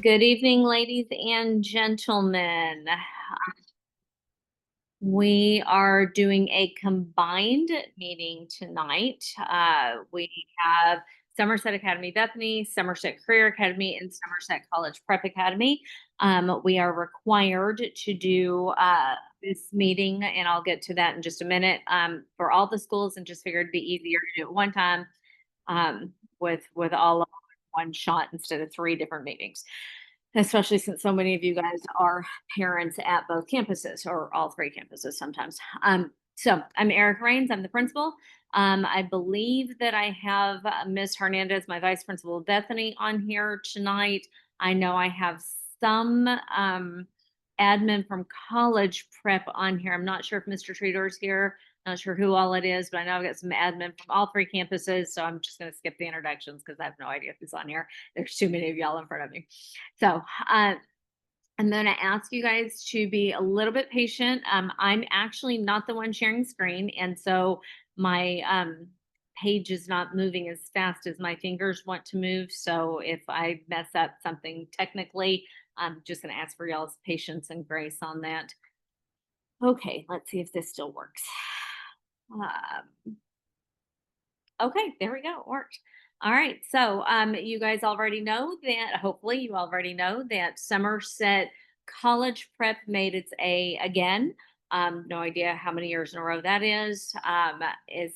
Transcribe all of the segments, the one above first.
Good evening, ladies and gentlemen. We are doing a combined meeting tonight. We have Somerset Academy Bethany, Somerset Career Academy, and Somerset College Prep Academy. We are required to do this meeting, and I'll get to that in just a minute, for all the schools, and just figured it'd be easier to do it one time with all of one shot instead of three different meetings, especially since so many of you guys are parents at both campuses or all three campuses sometimes. So I'm Erica Rains. I'm the principal. I believe that I have Ms. Hernandez, my vice principal of Bethany, on here tonight. I know I have some admin from college prep on here. I'm not sure if Mr. Treator's here. Not sure who all it is, but I know I've got some admin from all three campuses. So I'm just going to skip the introductions because I have no idea who's on here. There's too many of y'all in front of me. So I'm going to ask you guys to be a little bit patient. I'm actually not the one sharing screen. And so my page is not moving as fast as my fingers want to move. So if I mess up something technically, I'm just going to ask for y'all's patience and grace on that. Okay, let's see if this still works. Okay, there we go. It worked. All right. So you guys already know that, hopefully you already know that Somerset College Prep made its A again. No idea how many years in a row that is.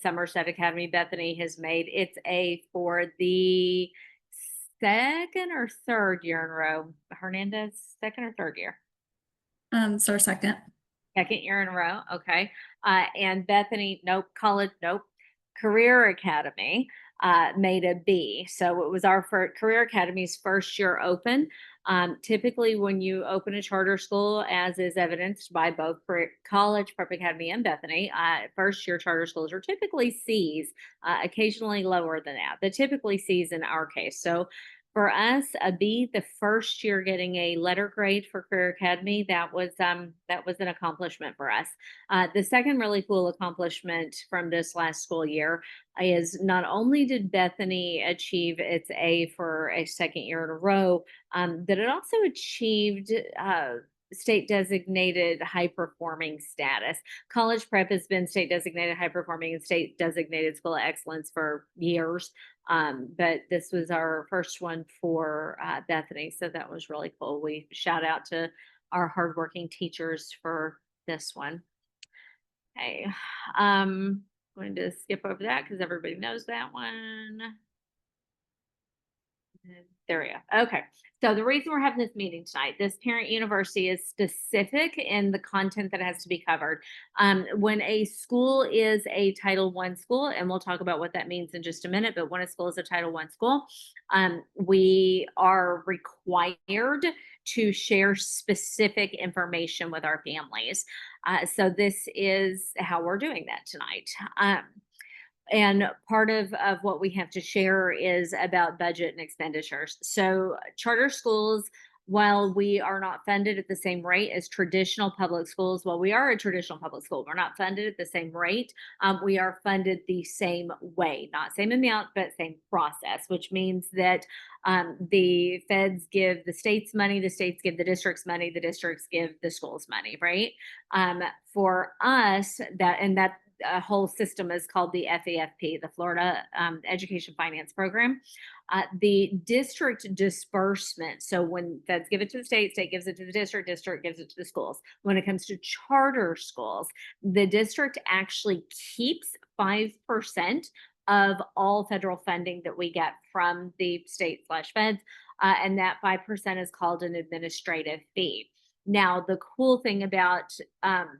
Somerset Academy Bethany has made its A for the second or third year in a row. Hernandez, second or third year? It's our second. Second year in a row. Okay. And Bethany, nope. College, nope. Career Academy made a B. So it was our Career Academy's first year open. Typically, when you open a charter school, as is evidenced by both College, Prep Academy, and Bethany, first year charter schools are typically C's, occasionally lower than that, but typically C's in our case. So for us, a B, the first year getting a letter grade for Career Academy, that was an accomplishment for us. The second really cool accomplishment from this last school year is not only did Bethany achieve its A for a second year in a row, that it also achieved state designated high performing status. College Prep has been state designated high performing and state designated school of excellence for years. But this was our first one for Bethany. So that was really cool. We shout out to our hardworking teachers for this one. Okay. Going to skip over that because everybody knows that one. There we go. Okay. So the reason we're having this meeting tonight, this parent university is specific in the content that has to be covered. When a school is a Title I school, and we'll talk about what that means in just a minute, but when a school is a Title I school, we are required to share specific information with our families. So this is how we're doing that tonight. And part of what we have to share is about budget and expenditures. So charter schools, while we are not funded at the same rate as traditional public schools, well, we are a traditional public school. We're not funded at the same rate. We are funded the same way, not same amount, but same process, which means that the feds give the states money, the states give the districts money, the districts give the schools money, right? For us, that whole system is called the FAFP, the Florida Education Finance Program. The district disbursement, so when feds give it to the state, state gives it to the district, district gives it to the schools. When it comes to charter schools, the district actually keeps 5% of all federal funding that we get from the state/feds, and that 5% is called an administrative fee. Now, the cool thing about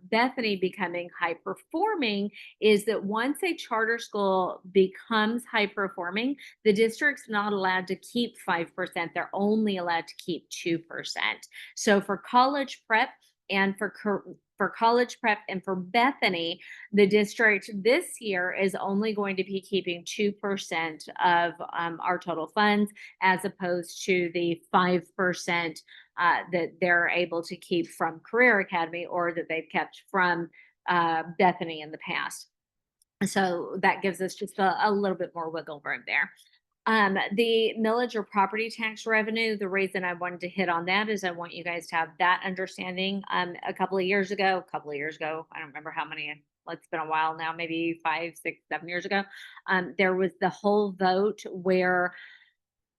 Bethany becoming high performing is that once a charter school becomes high performing, the district's not allowed to keep 5%. They're only allowed to keep 2%. So for college prep and for college prep and for Bethany, the district this year is only going to be keeping 2% of our total funds, as opposed to the 5% that they're able to keep from Career Academy, or that they've kept from Bethany in the past. So that gives us just a little bit more wiggle room there. The millage or property tax revenue, the reason I wanted to hit on that is I want you guys to have that understanding. A couple of years ago, I don't remember how many, it's been a while now, maybe 5, 6, 7 years ago. There was the whole vote where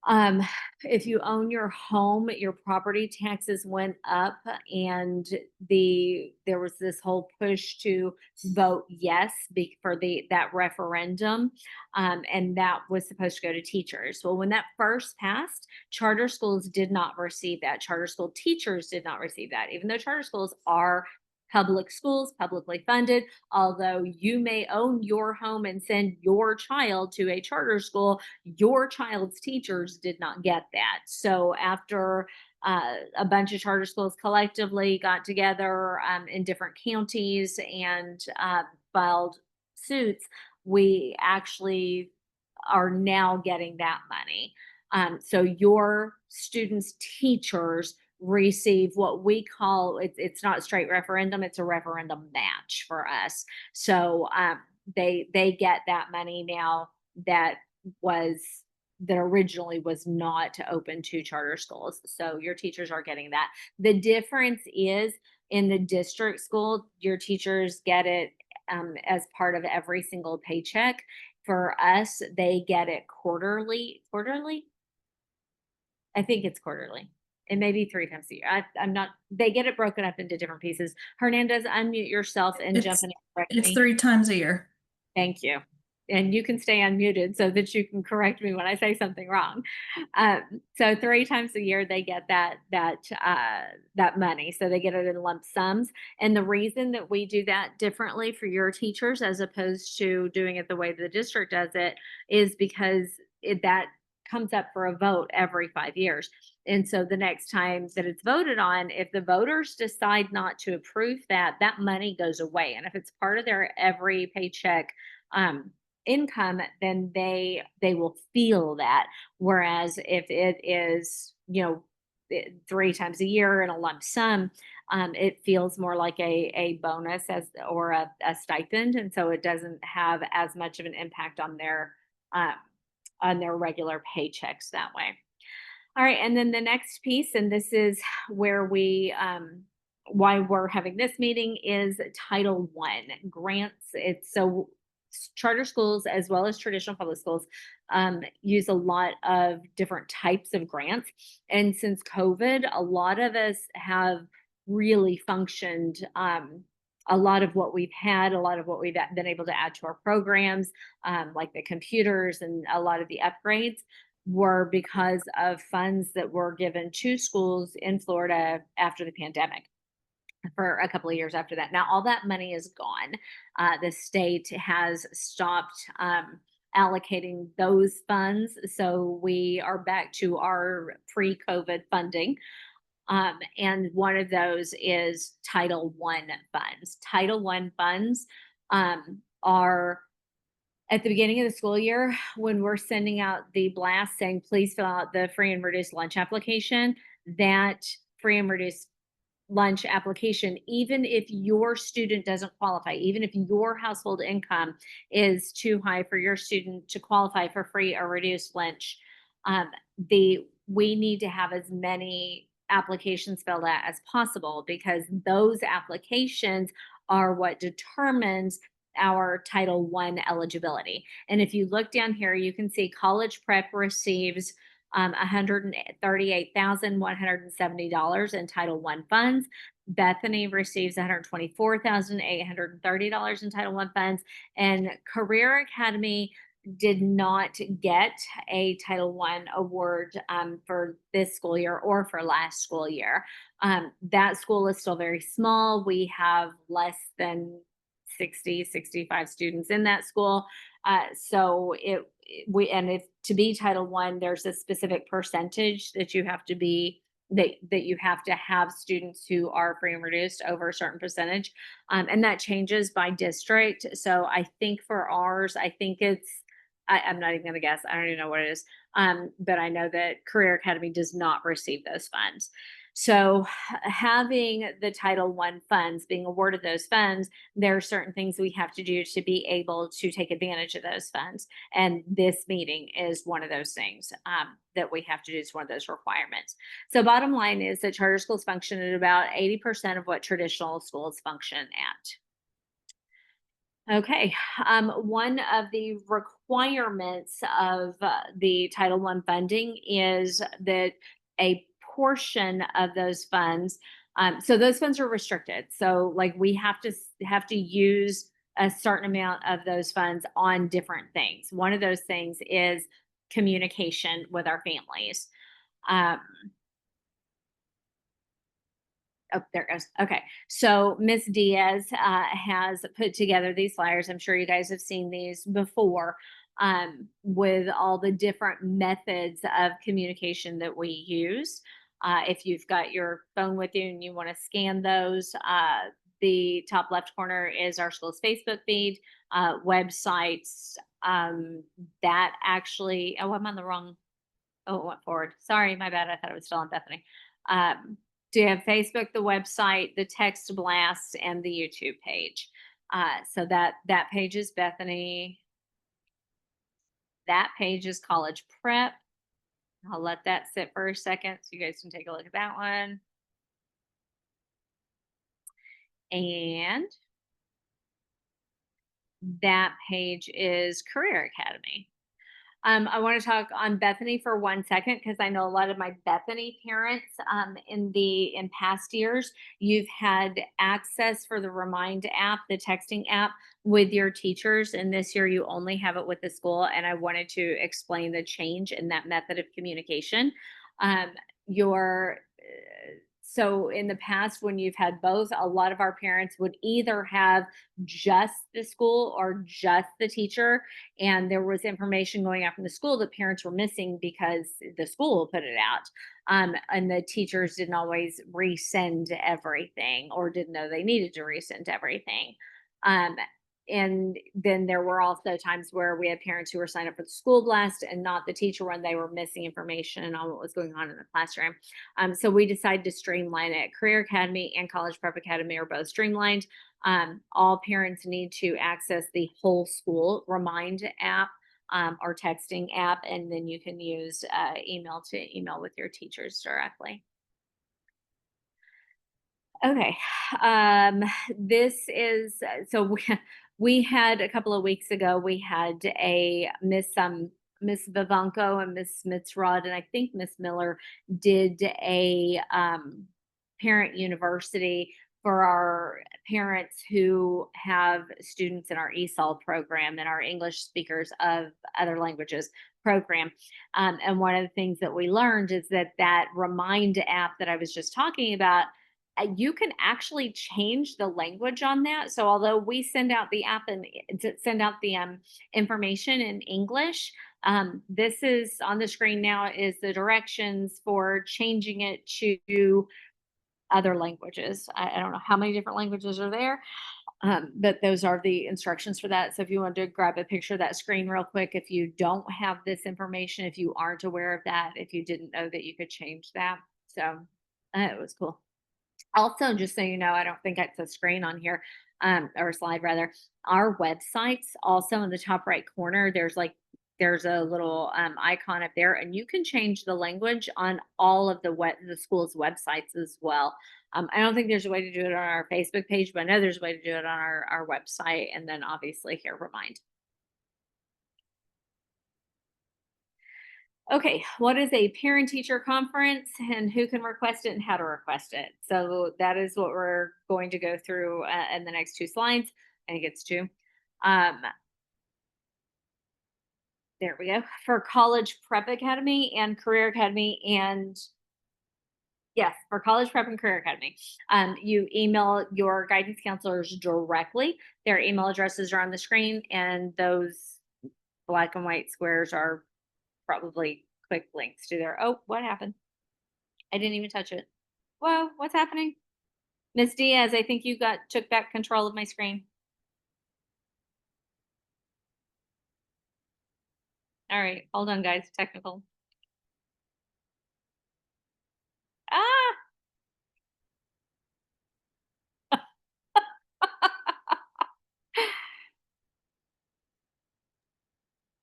um, if you own your home, your property taxes went up, and there was this whole push to vote yes for that referendum, and that was supposed to go to teachers. Well, when that first passed, charter schools did not receive that. Charter school teachers did not receive that, even though charter schools are public schools, publicly funded. Although you may own your home and send your child to a charter school, your child's teachers did not get that. So after a bunch of charter schools collectively got together in different counties and filed suits, we actually are now getting that money. So your students' teachers receive what we call, it's not a straight referendum, it's a referendum match for us. So they get that money now that was that originally was not open to charter schools. So your teachers are getting that. The difference is in the district school, your teachers get it as part of every single paycheck. For us, they get it quarterly. Quarterly? I think it's quarterly. It may be 3 times a year. I'm not. They get it broken up into different pieces. Hernandez, unmute yourself and jump It's, in and correct it's me. 3 times a year. Thank you. And you can stay unmuted so that you can correct me when I say something wrong. So 3 times a year they get that money. So they get it in lump sums. And the reason that we do that differently for your teachers as opposed to doing it the way the district does it is because that comes up for a vote every 5 years. And so the next time that it's voted on, if the voters decide not to approve that, that money goes away. And if it's part of their every paycheck income, then they will feel that. Whereas if it is, 3 times a year in a lump sum, it feels more like a bonus or a stipend, and so it doesn't have as much of an impact uh, on their regular paychecks that way. All right, and then the next piece, and this is where why we're having this meeting, is Title I grants. It's so charter schools as well as traditional public schools use a lot of different types of grants. And since COVID, a lot of us have really functioned. A lot of what we've had, a lot of what we've been able to add to our programs, like the computers and a lot of the upgrades, were because of funds that were given to schools in Florida after the pandemic for a couple of years after that. Now, all that money is gone. The state has stopped allocating those funds. So we are back to our pre COVID funding. And one of those is Title I funds. Title I funds are at the beginning of the school year when we're sending out the blast saying, please fill out the free and reduced lunch application. That free and reduced lunch application, even if your student doesn't qualify, even if your household income is too high for your student to qualify for free or reduced lunch, we need to have as many applications filled out as possible, because those applications are what determines our Title I eligibility. And if you look down here, you can see college prep receives $138,170 in Title I funds. Bethany receives $124,830 in Title I funds, and Career Academy did not get a Title I award for this school year or for last school year. That school is still very small. We have less than 60, 65 students in that school. So if to be Title I, there's a specific percentage that you have to be that you have to have students who are free and reduced over a certain percentage. And that changes by district. So I think for ours, I think I'm not even going to guess. I don't even know what it is. But I know that Career Academy does not receive those funds. So having the Title I funds, being awarded those funds, there are certain things we have to do to be able to take advantage of those funds. And this meeting is one of those things that we have to do. It's one of those requirements. So bottom line is that charter schools function at about 80% of what traditional schools function at. Okay, one of the requirements of the Title I funding is that a portion of those funds, so those funds are restricted. So like we have to use a certain amount of those funds on different things. One of those things is communication with our families. Um, Oh, there it goes. Okay. So Miss Diaz has put together these flyers. I'm sure you guys have seen these before, with all the different methods of communication that we use. If you've got your phone with you and you want to scan those, the top left corner is our school's Facebook feed, websites. That actually, oh, I'm on the wrong. Oh, it went forward. Sorry, my bad. I thought it was still on Bethany. Do you have Facebook, the website, the text blast, and the YouTube page? So that page is Bethany. That page is College Prep. I'll let that sit for a second so you guys can take a look at that one. And that page is Career Academy. I want to talk on Bethany for 1 second because I know a lot of my Bethany parents in past years, you've had access for the Remind app, the texting app with your teachers. And this year you only have it with the school. And I wanted to explain the change in that method of communication. Your so in the past, when you've had both, a lot of our parents would either have just the school or just the teacher, and there was information going out from the school that parents were missing because the school put it out, and the teachers didn't always resend everything or didn't know they needed to resend everything. Um, and then there were also times where we had parents who were signed up for the school blast and not the teacher one. They were missing information on what was going on in the classroom. So we decided to streamline it. Career Academy and College Prep Academy are both streamlined. All parents need to access the whole school Remind app, or texting app, and then you can use email to email with your teachers directly. Okay. This is so we had a couple of weeks ago, we had a Miss Vivanco and Miss Smithsrod, and I think Miss Miller did a parent university for our parents who have students in our ESOL program and our English speakers of other languages program. And one of the things that we learned is that Remind app that I was just talking about, you can actually change the language on that. So although we send out the app and send out the information in English, this is on the screen now is the directions for changing it to other languages. I don't know how many different languages are there, but those are the instructions for that. So if you want to grab a picture of that screen real quick, if you don't have this information, if you aren't aware of that, if you didn't know that you could change that. So it was cool. Also, just so you know, I don't think it's a screen on here, or a slide rather. Our websites also in the top right corner, there's a little icon up there, and you can change the language on all of the school's websites as well. I don't think there's a way to do it on our Facebook page, but I know there's a way to do it on our website, and then obviously here, Remind. Okay, what is a parent teacher conference and who can request it and how to request it? So that is what we're going to go through in the next two slides. I think it's two. Um, there we go. For College Prep Academy and Career Academy, and yes, for College Prep and Career Academy, you email your guidance counselors directly. Their email addresses are on the screen, and those black and white squares are probably quick links to their. Oh, what happened? I didn't even touch it. Whoa, what's happening? Miss Diaz, I think you took back control of my screen. All right, hold on, guys. Technical. Ah,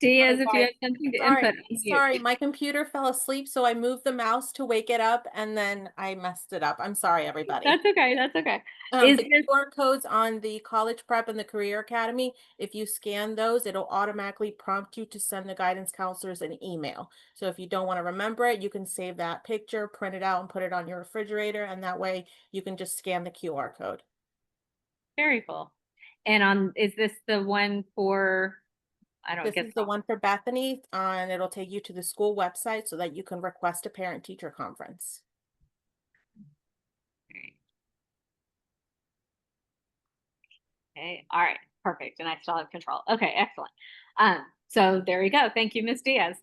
Diaz, if you Sorry. have something to Sorry, input. on you. sorry, my computer fell asleep, so I moved the mouse to wake it up and then I messed it up. I'm sorry, everybody. That's okay, that's okay. Is The this QR codes on the College Prep and the Career Academy, if you scan those, it'll automatically prompt you to send the guidance counselors an email. So if you don't want to remember it, you can save that picture, print it out, and put it on your refrigerator, and that way you can just scan the QR code. very cool? And is this the one for, I don't This get is the one for Bethany, and it'll take you to the school website so that you can request a parent-teacher conference. Okay, all right, perfect. And I still have control. Okay, excellent. So there you go. Thank you, Ms. Diaz.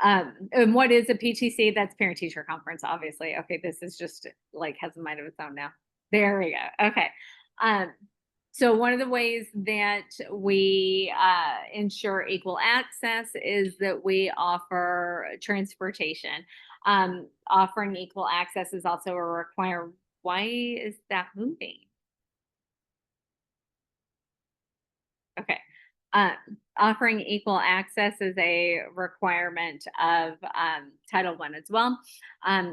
And what is a PTC? That's parent teacher conference, obviously. Okay, this is just like has a mind of its own now. There we go. Okay. Um, so one of the ways that we ensure equal access is that we offer transportation. Offering equal access is also a require. Why is that moving? Okay. Um, Offering equal access is a requirement of Title I as well.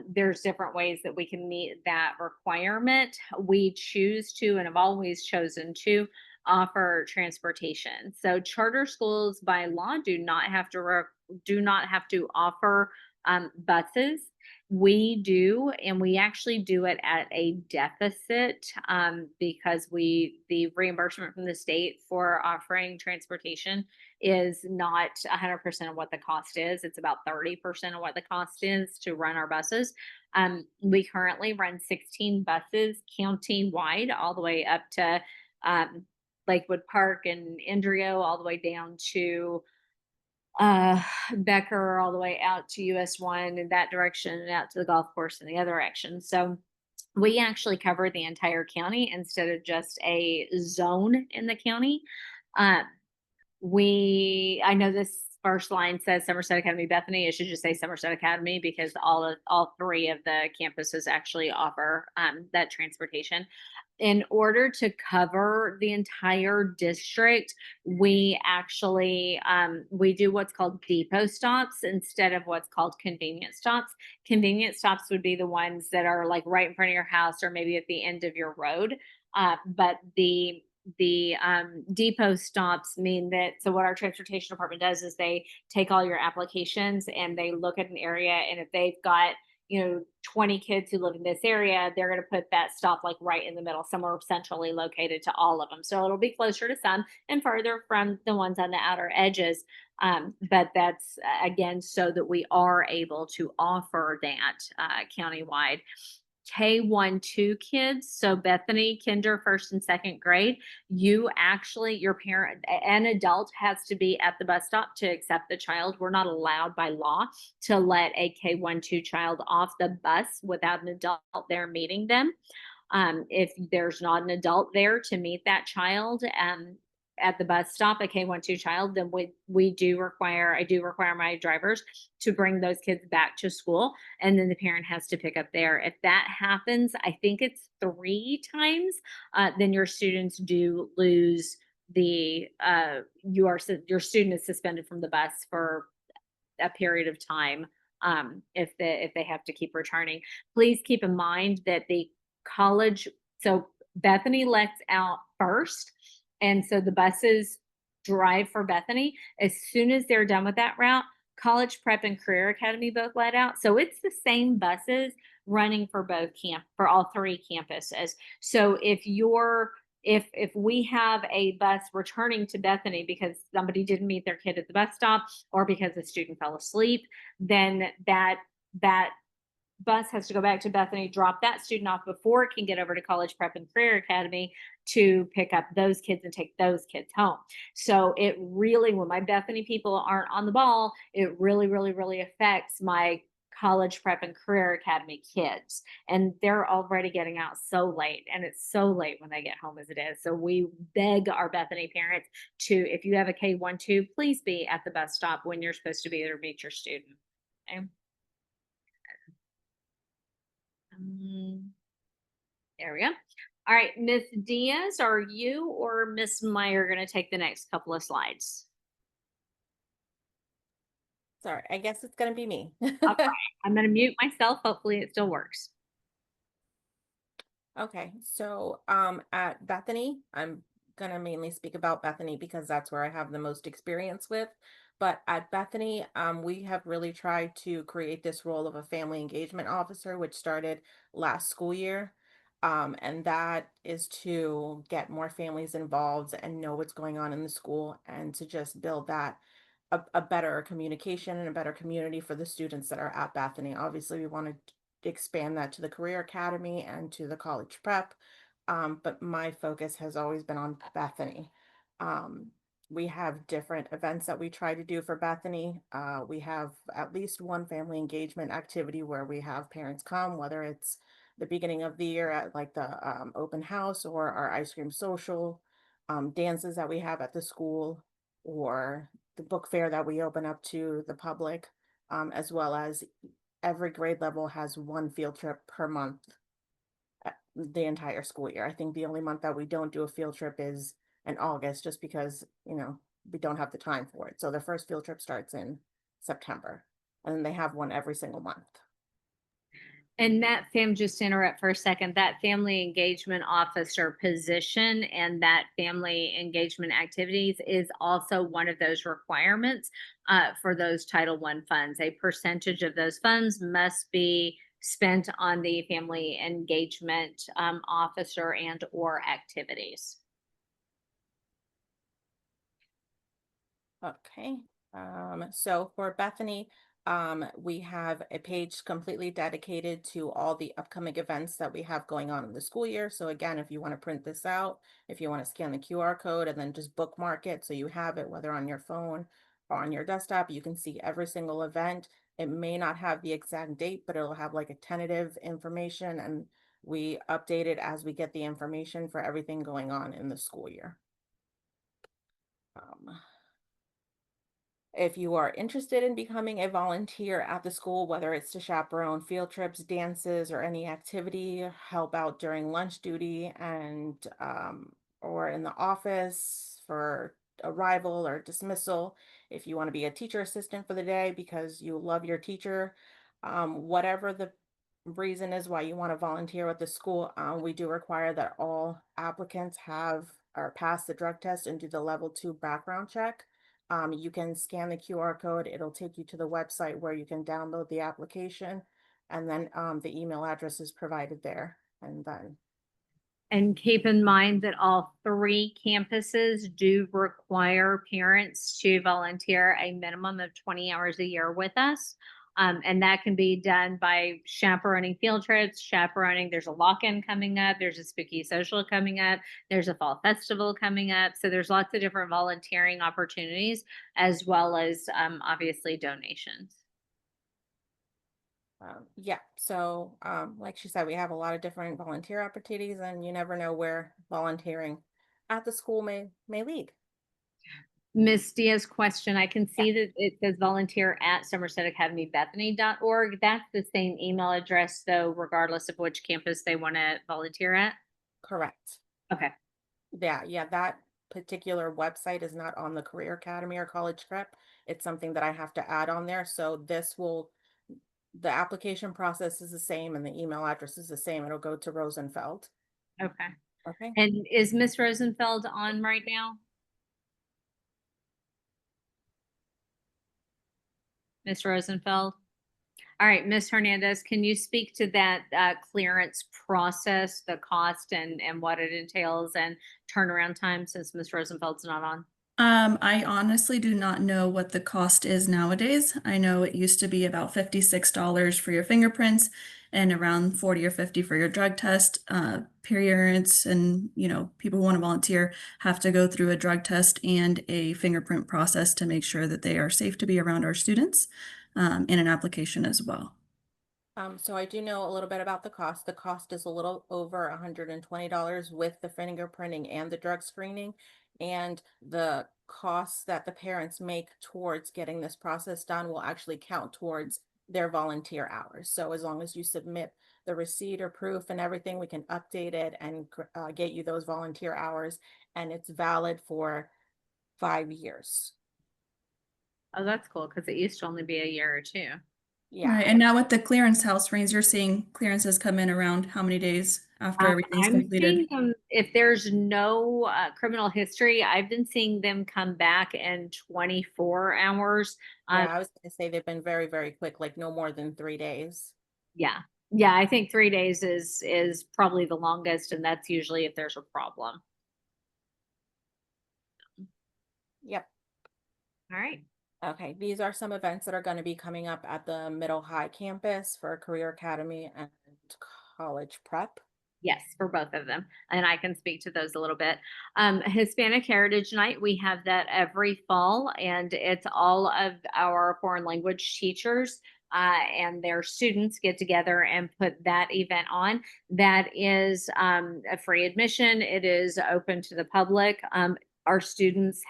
There's different ways that we can meet that requirement. We choose to, and have always chosen to, offer transportation. So charter schools by law do not have to offer buses. We do, and we actually do it at a deficit because the reimbursement from the state for offering transportation is not 100% of what the cost is. It's about 30% of what the cost is to run our buses. We currently run 16 buses county-wide, all the way up to Lakewood Park and Indrio, all the way down to Becker, all the way out to US 1 in that direction and out to the golf course in the other direction. So we actually cover the entire county instead of just a zone in the county. Uh, I know this first line says Somerset Academy Bethany. It should just say Somerset Academy because all three of the campuses actually offer that transportation. In order to cover the entire district, we actually we do what's called depot stops instead of what's called convenience stops. Convenience stops would be the ones that are like right in front of your house or maybe at the end of your road. But the depot stops mean that, so what our transportation department does is they take all your applications and they look at an area, and if they've got 20 kids who live in this area, they're going to put that stop like right in the middle, somewhere centrally located to all of them. So it'll be closer to some and further from the ones on the outer edges. But that's again so that we are able to offer that countywide. K-1-2 kids, so Bethany, kinder, first and second grade, your parent, an adult has to be at the bus stop to accept the child. We're not allowed by law to let a K-1-2 child off the bus without an adult there meeting them. If there's not an adult there to meet that child, at the bus stop, a K-1-2 child, then I do require my drivers to bring those kids back to school, and then the parent has to pick up there. If that happens, I think it's 3 times, then your students do lose your student is suspended from the bus for a period of time, if they have to keep returning. Please keep in mind that the college, so Bethany lets out first, and so the buses drive for Bethany. As soon as they're done with that route, College Prep and Career Academy both let out. So it's the same buses running for for all 3 campuses. So if we have a bus returning to Bethany because somebody didn't meet their kid at the bus stop or because the student fell asleep, then that bus has to go back to Bethany, drop that student off before it can get over to College Prep and Career Academy to pick up those kids and take those kids home. So it really, when my Bethany people aren't on the ball, it really, really, really affects my College Prep and Career Academy kids. And they're already getting out so late, and it's so late when they get home as it is. So we beg our Bethany parents to, if you have a K-1-2, please be at the bus stop when you're supposed to be there to meet your student. Okay. There we go. All right, Miss Diaz, are you or Miss Meyer going to take the next couple of slides? Sorry, I guess it's gonna be me. I'm gonna mute myself. Hopefully it still works. Okay, so at Bethany, I'm gonna mainly speak about Bethany because that's where I have the most experience with. But at Bethany, we have really tried to create this role of a family engagement officer, which started last school year. And that is to get more families involved and know what's going on in the school and to just build that a better communication and a better community for the students that are at Bethany. Obviously, we want to expand that to the Career Academy and to the college prep. But my focus has always been on Bethany. Um, we have different events that we try to do for Bethany. We have at least one family engagement activity where we have parents come, whether it's the beginning of the year at like the open house or our ice cream social, dances that we have at the school, or the book fair that we open up to the public, as well as every grade level has one field trip per month the entire school year. I think the only month that we don't do a field trip is in August, just because, we don't have the time for it. So the first field trip starts in September, and then they have one every single month. And that just to interrupt for a second, that family engagement officer position and that family engagement activities is also one of those requirements for those Title I funds. A percentage of those funds must be spent on the family engagement officer and or activities. Okay. So for Bethany, we have a page completely dedicated to all the upcoming events that we have going on in the school year. So again, if you want to print this out, if you want to scan the QR code and then just bookmark it so you have it, whether on your phone or on your desktop, you can see every single event. It may not have the exact date, but it'll have like a tentative information, and we update it as we get the information for everything going on in the school year. If you are interested in becoming a volunteer at the school, whether it's to chaperone field trips, dances, or any activity, help out during lunch duty and or in the office for arrival or dismissal, if you want to be a teacher assistant for the day because you love your teacher, whatever the reason is why you want to volunteer with the school, we do require that all applicants have or pass the drug test and do the level 2 background check. You can scan the QR code. It'll take you to the website where you can download the application, and then the email address is provided there. And then, And keep in mind that all 3 campuses do require parents to volunteer a minimum of 20 hours a year with us. And that can be done by chaperoning field trips, chaperoning. There's a lock-in coming up. There's a spooky social coming up. There's a fall festival coming up. So there's lots of different volunteering opportunities, as well as obviously donations. yeah, so like she said, we have a lot of different volunteer opportunities, and you never know where volunteering at the school may lead. Miss Diaz's question, I can Yeah, see that it says volunteer at somersetacademybethany.org. That's the same email address, though, regardless of which campus they want to volunteer at. correct. Okay. Yeah, that particular website is not on the Career Academy or College Prep. It's something that I have to add on there. So the application process is the same and the email address is the same. It'll go to Rosenfeld. Okay. Okay. And is Miss Rosenfeld on right now? Miss Rosenfeld? All right, Miss Hernandez, can you speak to that clearance process, the cost and what it entails and turnaround time since Miss Rosenfeld's not on? I honestly do not know what the cost is nowadays. I know it used to be about $56 for your fingerprints and around 40 or 50 for your drug test. Parents and, people who want to volunteer have to go through a drug test and a fingerprint process to make sure that they are safe to be around our students, and an application as well. So I do know a little bit about the cost. The cost is a little over $120 with the fingerprinting and the drug screening. And the costs that the parents make towards getting this process done will actually count towards their volunteer hours. So as long as you submit the receipt or proof and everything, we can update it and get you those volunteer hours. And it's valid for 5 years. Oh, that's cool because it used to only be a year or two. Yeah. Right, and now with the clearance house rings, you're seeing clearances come in around how many days after everything's I'm seeing completed? them, if there's no criminal history, I've been seeing them come back in 24 hours. Yeah, I was gonna say they've been very, very quick, like no more than 3 days. Yeah. Yeah, I think 3 days is probably the longest, and that's usually if there's a problem. Yep. All right. Okay, these are some events that are going to be coming up at the Middle High campus for Career Academy and College Prep. Yes, for both of them. And I can speak to those a little bit. Hispanic Heritage Night, we have that every fall, and it's all of our foreign language teachers and their students get together and put that event on. That is a free admission, it is open to the public. Our students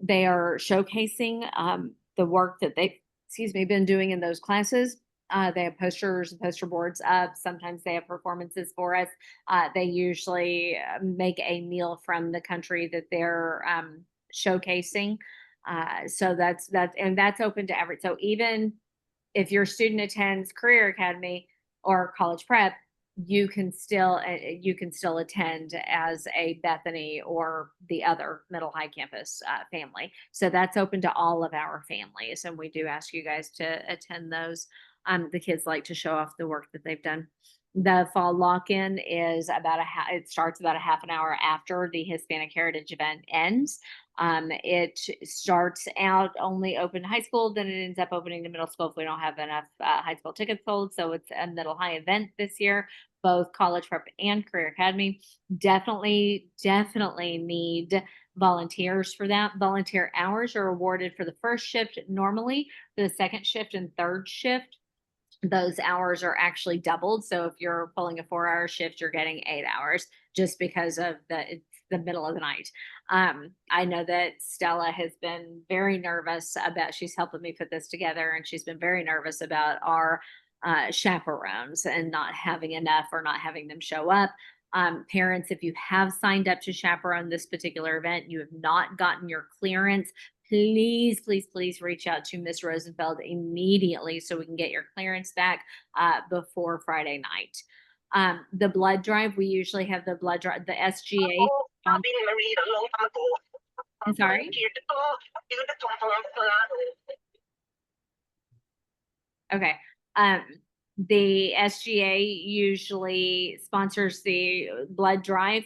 they are showcasing the work that they've, excuse me, been doing in those classes. They have posters and poster boards up. Sometimes they have performances for us. They usually make a meal from the country that they're showcasing. So that's open to every. So even if your student attends Career Academy or College Prep, you can still attend as a Bethany or the other Middle High campus family. So that's open to all of our families, and we do ask you guys to attend those. The kids like to show off the work that they've done. The fall lock-in is it starts about a half an hour after the Hispanic Heritage event ends. It starts out only open to high school, then it ends up opening to middle school if we don't have enough high school tickets sold. So it's a middle high event this year, both College Prep and Career Academy. Definitely need volunteers for that. Volunteer hours are awarded for the first shift normally, for the second shift and third shift those hours are actually doubled. So if you're pulling a 4 hour shift, you're getting 8 hours just because of it's the middle of the night. I know that Stella has been very nervous about, she's helping me put this together, and she's been very nervous about our chaperones and not having enough or not having them show up. Parents, if you have signed up to chaperone this particular event, you have not gotten your clearance, please, please, please reach out to Miss Rosenfeld immediately so we can get your clearance back before Friday night. The blood drive, we usually have the blood drive, the SGA. I've been married a long time ago. I'm sorry? Okay. The SGA usually sponsors the blood drive.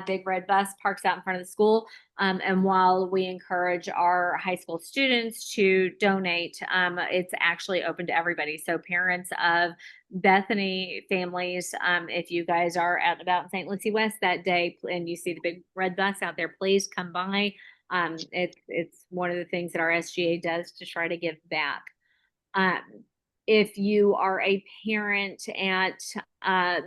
Big Red Bus parks out in front of the school. And while we encourage our high school students to donate, it's actually open to everybody. So parents of Bethany families, if you guys are out and about in St. Lucie West that day and you see the Big Red Bus out there, please come by. It's one of the things that our SGA does to try to give back. If you are a parent at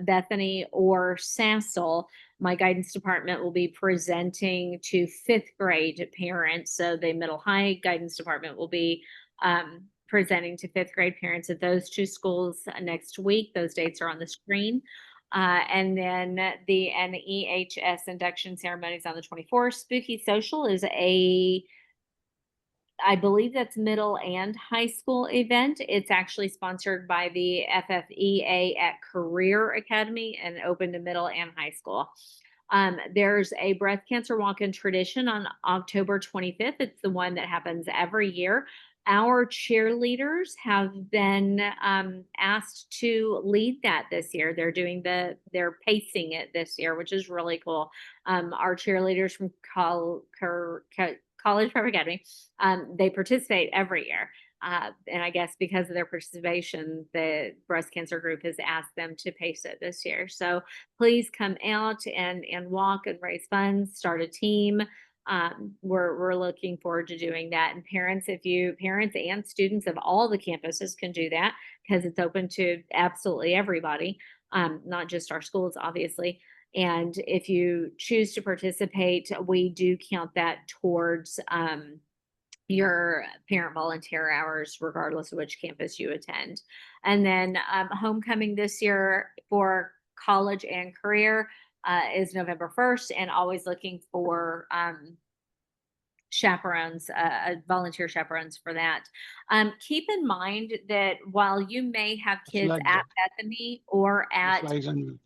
Bethany or Sassel, my guidance department will be presenting to fifth grade parents. So the middle high guidance department will be presenting to fifth grade parents at those two schools next week. Those dates are on the screen. And then the NEHS induction ceremonies on the 24th. Spooky Social is I believe that's middle and high school event. It's actually sponsored by the FFEA at Career Academy and open to middle and high school. There's a breast cancer walk-in tradition on October 25th. It's the one that happens every year. Our cheerleaders have been asked to lead that this year. They're pacing it this year, which is really cool. Our cheerleaders from College Prep Academy, they participate every year. And I guess because of their participation, the breast cancer group has asked them to pace it this year. So please come out and walk and raise funds, start a team. We're looking forward to doing that. And parents and students of all the campuses can do that because it's open to absolutely everybody, not just our schools, obviously. And if you choose to participate, we do count that towards your parent volunteer hours, regardless of which campus you attend. And then homecoming this year for college and career is November 1st, and always looking for chaperones, volunteer chaperones for that. Keep in mind that while you may have kids like at that. Bethany or at Slides on mute.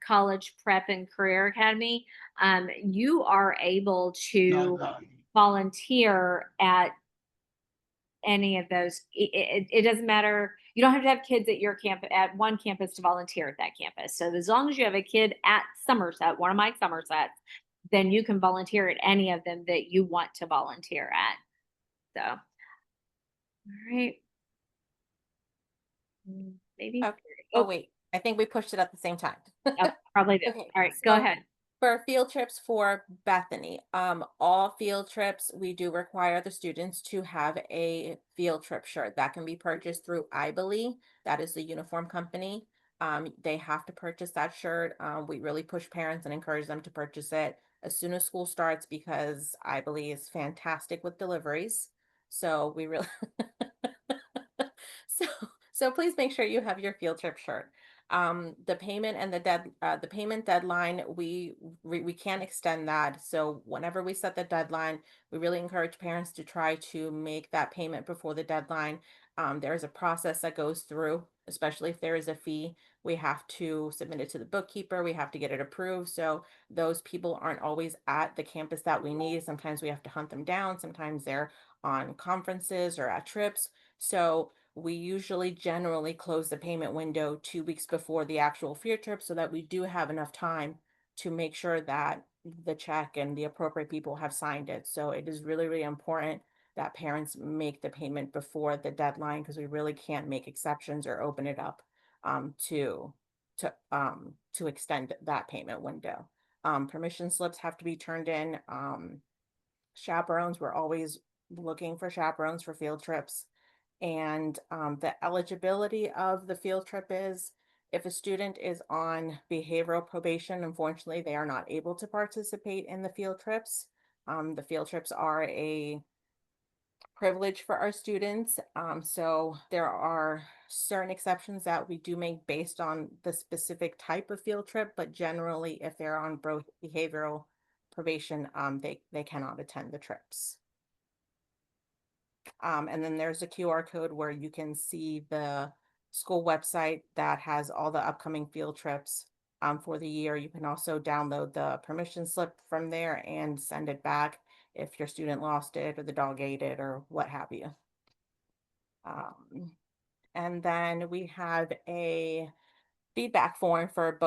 College Prep and Career Academy, you are able to No, volunteer at any of those. It doesn't matter. You don't have to have kids at your camp at one campus to volunteer at that campus. So as long as you have a kid at Somerset, one of my Somersets, then you can volunteer at any of them that you want to volunteer at. So, all right. Maybe. Okay. Oh, wait, I think we pushed it at the same time. Oh, probably did. Okay, All right, go so ahead. For field trips for Bethany, all field trips, we do require the students to have a field trip shirt that can be purchased through iBelieve. That is the uniform company. They have to purchase that shirt. We really push parents and encourage them to purchase it as soon as school starts because iBelieve is fantastic with deliveries. So we really, so so please make sure you have your field trip shirt. The payment and the payment deadline, we can't extend that. So whenever we set the deadline, we really encourage parents to try to make that payment before the deadline. There's a process that goes through, especially if there is a fee. We have to submit it to the bookkeeper. We have to get it approved. So those people aren't always at the campus that we need. Sometimes we have to hunt them down. Sometimes they're on conferences or at trips. So we usually generally close the payment window 2 weeks before the actual field trip so that we do have enough time to make sure that the check and the appropriate people have signed it. So it is really, really important that parents make the payment before the deadline because we really can't make exceptions or open it up to extend that payment window. Permission slips have to be turned in. Chaperones, we're always looking for chaperones for field trips. And the eligibility of the field trip is if a student is on behavioral probation, unfortunately, they are not able to participate in the field trips. The field trips are a privilege for our students. So there are certain exceptions that we do make based on the specific type of field trip, but generally, if they're on both behavioral probation, they cannot attend the trips. And then there's a QR code where you can see the school website that has all the upcoming field trips for the year. You can also download the permission slip from there and send it back if your student lost it or the dog ate it or what have you. And then we have a feedback form for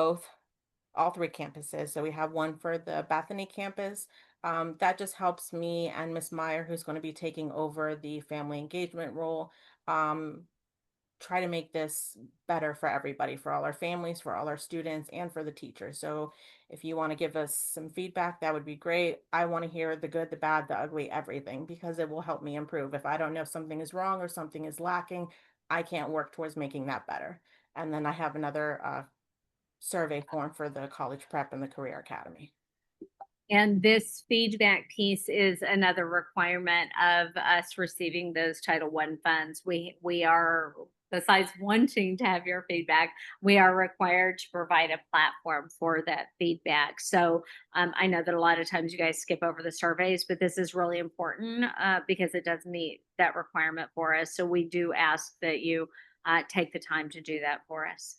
all three campuses. So we have one for the Bethany campus. That just helps me and Miss Meyer, who's going to be taking over the family engagement role, try to make this better for everybody, for all our families, for all our students, and for the teachers. So if you want to give us some feedback, that would be great. I want to hear the good, the bad, the ugly, everything, because it will help me improve. If I don't know if something is wrong or something is lacking, I can't work towards making that better. And then I have another survey form for the college prep and the career academy. And this feedback piece is another requirement of us receiving those Title I funds. We are, besides wanting to have your feedback, we are required to provide a platform for that feedback. So I know that a lot of times you guys skip over the surveys, but this is really important because it does meet that requirement for us. So we do ask that you take the time to do that for us.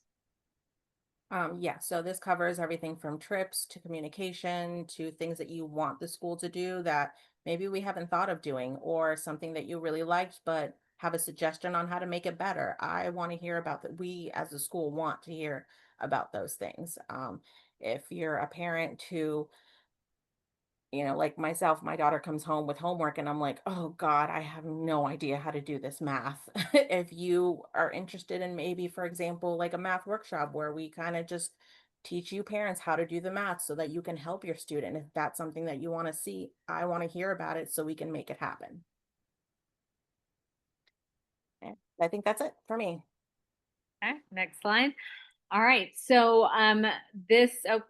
Yeah, so this covers everything from trips to communication to things that you want the school to do that maybe we haven't thought of doing, or something that you really liked but have a suggestion on how to make it better. I want to hear about that. We as a school want to hear about those things. If you're a parent who, like myself, my daughter comes home with homework and I'm like, oh God, I have no idea how to do this math. If you are interested in maybe, for example, like a math workshop where we kind of just teach you parents how to do the math so that you can help your student. If that's something that you want to see, I want to hear about it so we can make it happen. And I think that's it for me. Okay, next slide. All right, so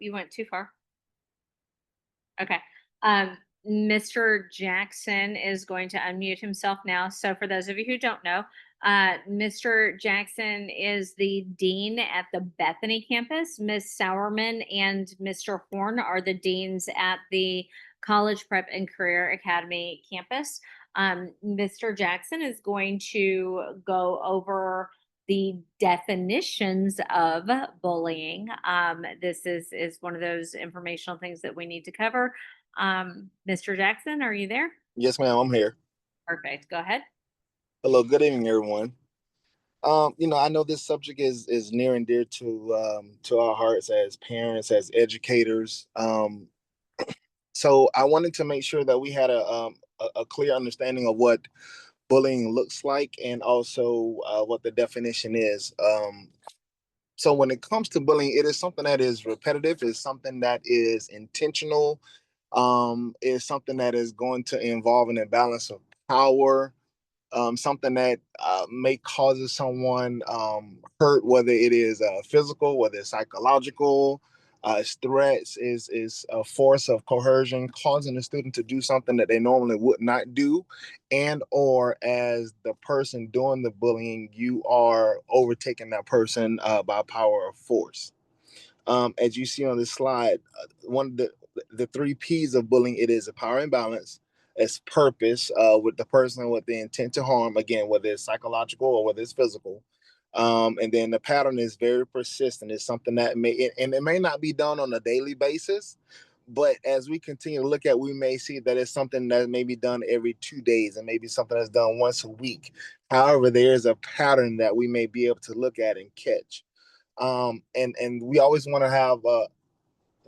you went too far. Okay. Mr. Jackson is going to unmute himself now. So for those of you who don't know, Mr. Jackson is the dean at the Bethany campus. Ms. Sauerman and Mr. Horn are the deans at the College Prep and Career Academy campus. Mr. Jackson is going to go over the definitions of bullying. This is one of those informational things that we need to cover. Mr. Jackson, are you there? Yes, ma'am, I'm here. Perfect. Go ahead. Hello, good evening, everyone. I know this subject is near and dear to our hearts as parents, as educators. So I wanted to make sure that we had a clear understanding of what bullying looks like and also what the definition is. So when it comes to bullying, it is something that is repetitive, is something that is intentional, is something that is going to involve an imbalance of power, something that may causes someone hurt, whether it is physical, whether it's psychological, it's threats, is a force of coercion, causing the student to do something that they normally would not do, and or as the person doing the bullying, you are overtaking that person by power of force. As you see on this slide, one of the three P's of bullying, it is a power imbalance, it's purpose with the person with the intent to harm, again, whether it's psychological or whether it's physical. And then the pattern is very persistent. It's something that and it may not be done on a daily basis, but as we continue to look at, we may see that it's something that may be done every 2 days and maybe something that's done once a week. However, there is a pattern that we may be able to look at and catch. And we always want to have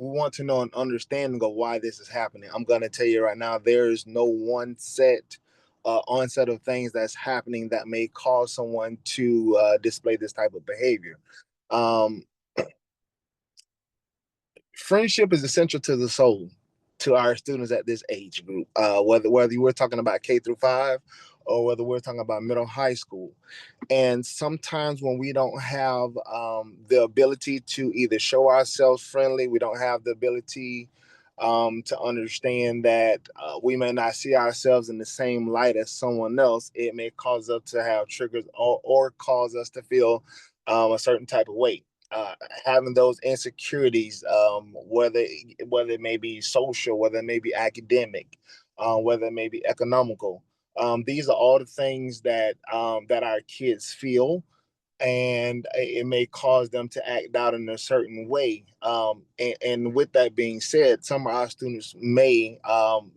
we want to know an understanding of why this is happening. I'm going to tell you right now, there is no one onset of things that's happening that may cause someone to display this type of behavior. Um, Friendship is essential to the soul, to our students at this age group, whether we're talking about K-5 or whether we're talking about middle high school. And sometimes when we don't have the ability to either show ourselves friendly, we don't have the ability to understand that we may not see ourselves in the same light as someone else, it may cause us to have triggers or cause us to feel a certain type of way. Having those insecurities, whether it may be social, whether it may be academic, whether it may be economical. These are all the things that our kids feel, and it may cause them to act out in a certain way. And with that being said, some of our students may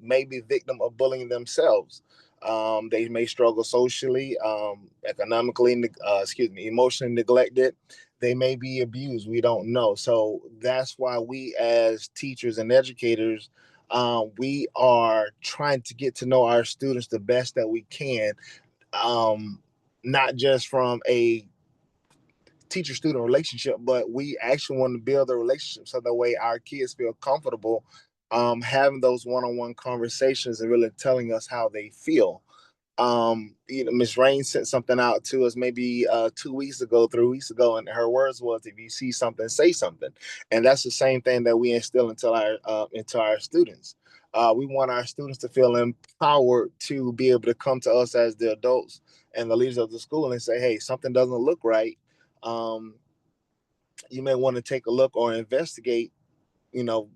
be victim of bullying themselves. They may struggle socially, economically, emotionally neglected. They may be abused. We don't know. So that's why we, as teachers and educators, we are trying to get to know our students the best that we can, not just from a teacher-student relationship, but we actually want to build a relationship so that way our kids feel comfortable having those one-on-one conversations and really telling us how they feel. Miss Rain sent something out to us maybe 2 weeks ago, 3 weeks ago, and her words was, "If you see something, say something." And that's the same thing that we instill into our students. We want our students to feel empowered to be able to come to us as the adults and the leaders of the school and say, "Hey, something doesn't look right. Um, you may want to take a look or investigate, you know,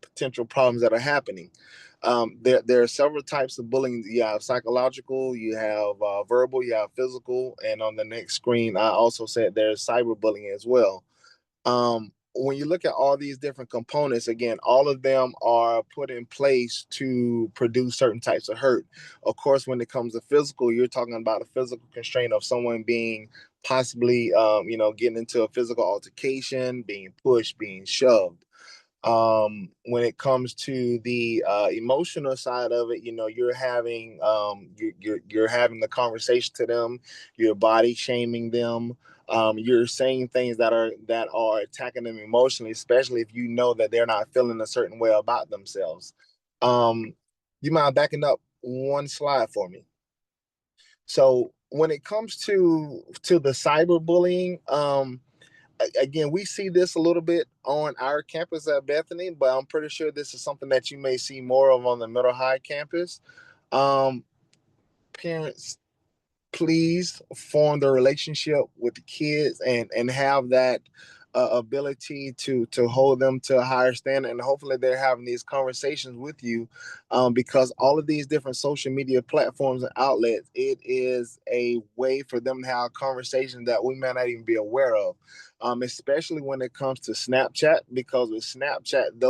potential problems that are happening." There are several types of bullying. You have psychological, you have verbal, you have physical, and on the next screen, I also said there's cyberbullying as well. When you look at all these different components, again, all of them are put in place to produce certain types of hurt. Of course, when it comes to physical, you're talking about a physical constraint of someone being possibly, getting into a physical altercation, being pushed, being shoved. When it comes to the emotional side of it, you're having you're having the conversation to them, you're body shaming them, you're saying things that are attacking them emotionally, especially if you know that they're not feeling a certain way about themselves. um you mind backing up one slide for me? So when it comes to the cyberbullying, again, we see this a little bit on our campus at Bethany, but I'm pretty sure this is something that you may see more of on the middle high campus. Um, Parents, please form the relationship with the kids and have that ability to hold them to a higher standard, and hopefully they're having these conversations with you, because all of these different social media platforms and outlets, it is a way for them to have conversations that we may not even be aware of, especially when it comes to Snapchat, because with Snapchat,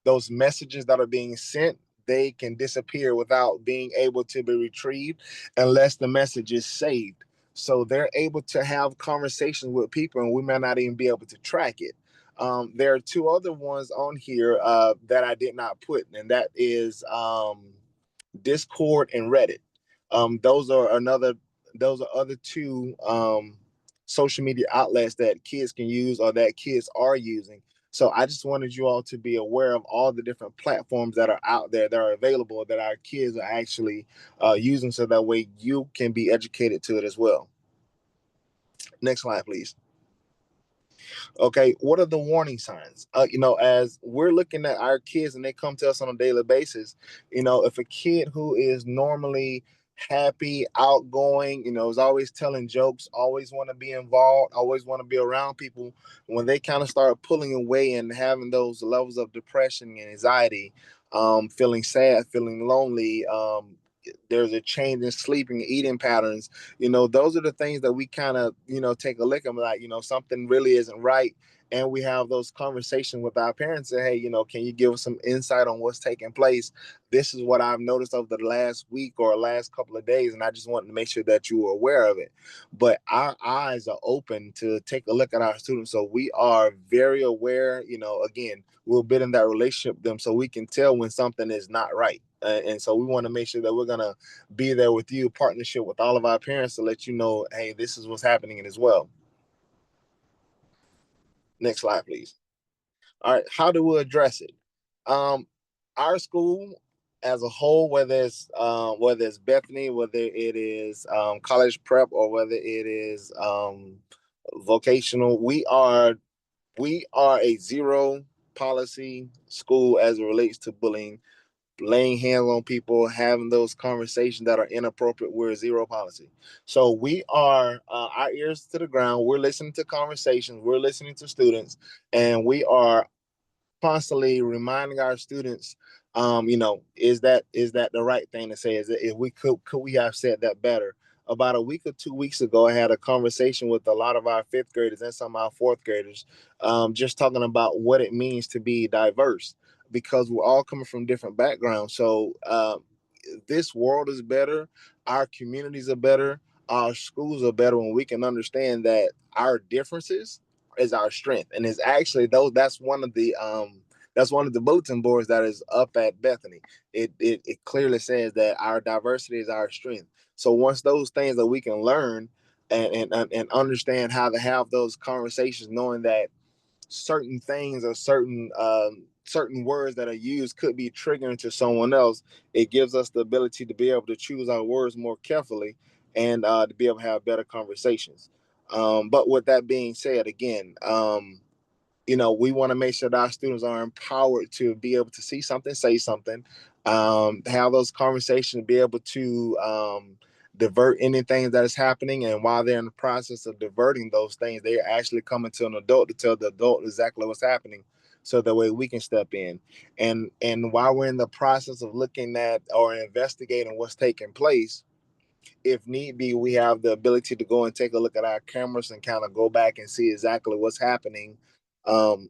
those messages that are being sent, they can disappear without being able to be retrieved unless the message is saved. So they're able to have conversations with people, and we may not even be able to track it. There are two other ones on here that I did not put, and that is Discord and Reddit. Those are other two social media outlets that kids can use or that kids are using. So I just wanted you all to be aware of all the different platforms that are out there that are available that our kids are actually using, so that way you can be educated to it as well. Next slide, please. Okay, what are the warning signs? As we're looking at our kids and they come to us on a daily basis, if a kid who is normally happy, outgoing, is always telling jokes, always want to be involved, always want to be around people, when they kind of start pulling away and having those levels of depression and anxiety, feeling sad, feeling lonely, there's a change in sleeping, eating patterns, those are the things that we kind of, take a look at, like, something really isn't right. And we have those conversations with our parents, say, hey, can you give us some insight on what's taking place? This is what I've noticed over the last week or last couple of days, and I just wanted to make sure that you were aware of it. But our eyes are open to take a look at our students, so we are very aware. Again, we'll build in that relationship with them so we can tell when something is not right. And so we want to make sure that we're going to be there with you, partnership with all of our parents, to let you know, hey, this is what's happening as well. Next slide, please. All right, how do we address it? Our school as a whole, whether it's Bethany, whether it is college prep, or whether it is vocational, we are a zero policy school as it relates to bullying. Laying hands on people, having those conversations that are inappropriate, we're zero policy. So we are our ears to the ground. We're listening to conversations. We're listening to students, and we are constantly reminding our students, is that the right thing to say? Is it, if we could we have said that better? About a week or 2 weeks ago, I had a conversation with a lot of our fifth graders and some of our fourth graders, just talking about what it means to be diverse, because we're all coming from different backgrounds. So this world is better, our communities are better, our schools are better when we can understand that our differences is our strength. And it's actually that's one of the bulletin boards that is up at Bethany. It clearly says that our diversity is our strength. So once those things that we can learn and understand how to have those conversations, knowing that certain things or certain words that are used could be triggering to someone else, it gives us the ability to be able to choose our words more carefully, and to be able to have better conversations. But with that being said, again, we want to make sure that our students are empowered to be able to see something, say something, have those conversations, be able to divert anything that is happening. And while they're in the process of diverting those things, they're actually coming to an adult to tell the adult exactly what's happening, so that way we can step in. And while we're in the process of looking at or investigating what's taking place, if need be, we have the ability to go and take a look at our cameras and kind of go back and see exactly what's happening um,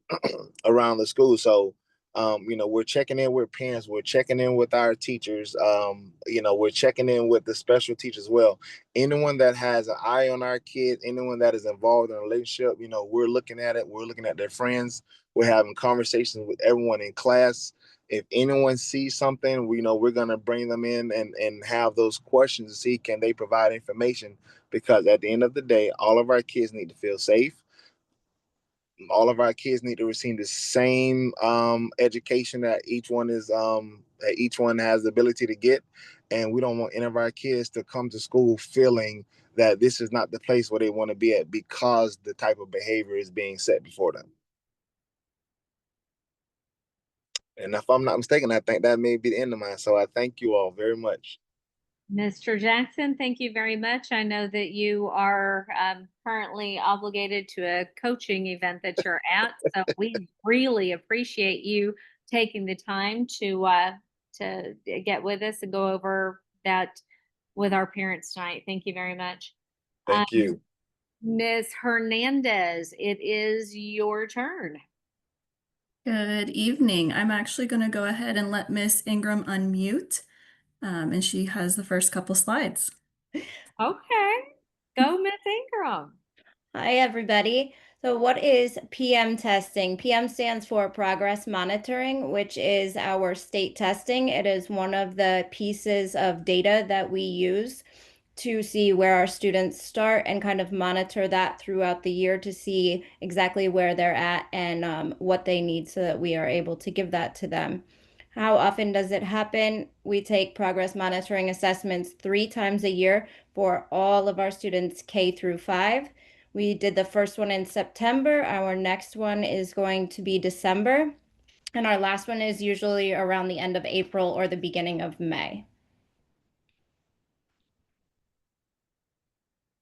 around the school. So, we're checking in with parents, we're checking in with our teachers, we're checking in with the special teachers as well. Anyone that has an eye on our kids, anyone that is involved in a relationship, we're looking at it, we're looking at their friends, we're having conversations with everyone in class. If anyone sees something, we're going to bring them in and have those questions to see, can they provide information? Because at the end of the day, all of our kids need to feel safe. All of our kids need to receive the same education that each one has the ability to get. And we don't want any of our kids to come to school feeling that this is not the place where they want to be at, because the type of behavior is being set before them. And if I'm not mistaken, I think that may be the end of mine. So I thank you all very much. Mr. Jackson, thank you very much. I know that you are currently obligated to a coaching event that you're at, so we really appreciate you taking the time to get with us and go over that with our parents tonight. Thank you very much. Thank you. Ms. Hernandez, it is your turn. Good evening. I'm actually going to go ahead and let Miss Ingram unmute, and she has the first couple slides. Okay, go Ms. Ingram. Hi, everybody. So what is PM testing? PM stands for Progress Monitoring, which is our state testing. It is one of the pieces of data that we use to see where our students start and kind of monitor that throughout the year to see exactly where they're at and what they need so that we are able to give that to them. How often does it happen? We take progress monitoring assessments 3 times a year for all of our students K through 5. We did the first one in September. Our next one is going to be December. And our last one is usually around the end of April or the beginning of May.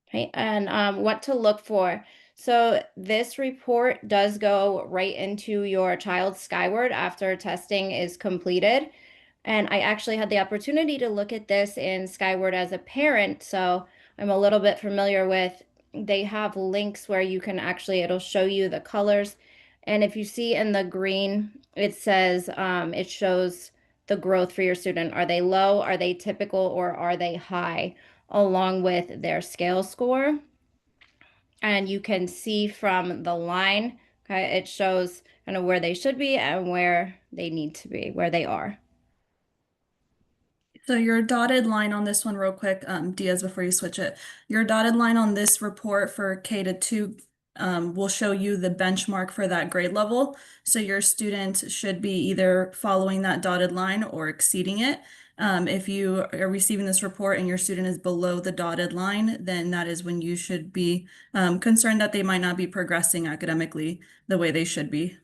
Okay, and what to look for. So this report does go right into your child's Skyward after testing is completed. And I actually had the opportunity to look at this in Skyward as a parent, so I'm a little bit familiar with. They have links where you can actually, it'll show you the colors. And if you see in the green, it says, it shows the growth for your student. Are they low, are they typical, or are they high, along with their scale score. And you can see from the line, okay, it shows kind of where they should be and where they need to be, where they are. So your dotted line on this one real quick, Diaz, before you switch it, your dotted line on this report for K to 2 will show you the benchmark for that grade level. So your student should be either following that dotted line or exceeding it. If you are receiving this report and your student is below the dotted line, then that is when you should be concerned that they might not be progressing academically the way they should be.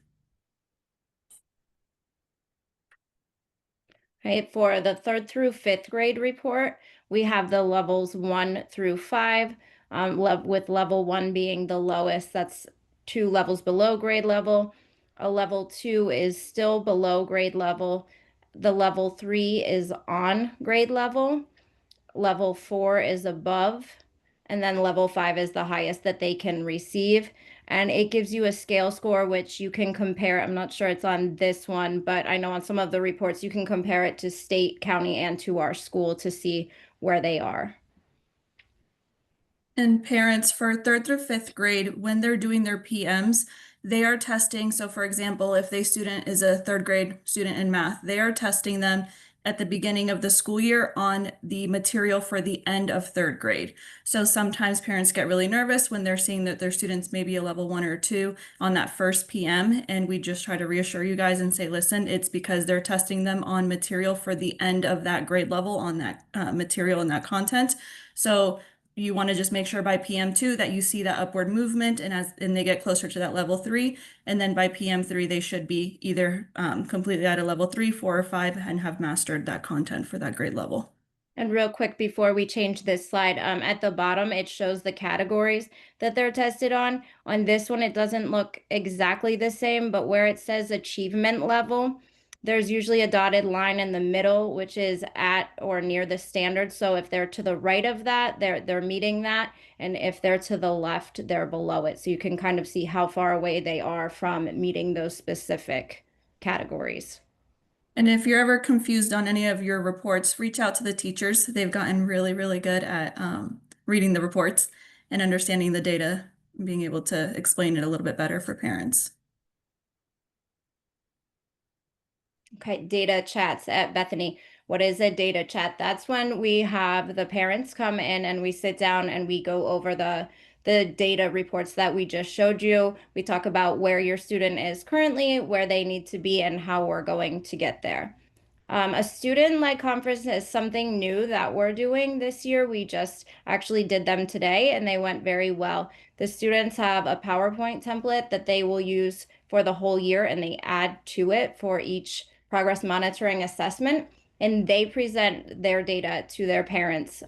Right, for the 3rd through 5th grade report, we have the levels 1 through 5, with level 1 being the lowest. That's 2 levels below grade level. A level 2 is still below grade level. The level 3 is on grade level. Level 4 is above. And then level 5 is the highest that they can receive. And it gives you a scale score, which you can compare. I'm not sure it's on this one, but I know on some of the reports, you can compare it to state, county, and to our school to see where they are. And parents for 3rd through 5th grade, when they're doing their PMs, they are testing. So for example, if a student is a 3rd grade student in math, they are testing them at the beginning of the school year on the material for the end of 3rd grade. So sometimes parents get really nervous when they're seeing that their students may be a level 1 or 2 on that first PM. And we just try to reassure you guys and say, listen, it's because they're testing them on material for the end of that grade level on that material and that content. So you want to just make sure by PM2 that you see that upward movement and they get closer to that level 3. And then by PM3, they should be either completely at a level 3, 4, or 5 and have mastered that content for that grade level. And real quick, before we change this slide, at the bottom, it shows the categories that they're tested on. On this one, it doesn't look exactly the same, but where it says achievement level, there's usually a dotted line in the middle, which is at or near the standard. So if they're to the right of that, they're meeting that. And if they're to the left, they're below it. So you can kind of see how far away they are from meeting those specific categories. And if you're ever confused on any of your reports, reach out to the teachers. They've gotten really, really good at reading the reports and understanding the data and being able to explain it a little bit better for parents. Okay, data chats at Bethany. What is a data chat? That's when we have the parents come in and we sit down and we go over the data reports that we just showed you. We talk about where your student is currently, where they need to be, and how we're going to get there. A student-led conference is something new that we're doing this year. We just actually did them today and they went very well. The students have a PowerPoint template that they will use for the whole year and they add to it for each progress monitoring assessment. and they present their data to their parents.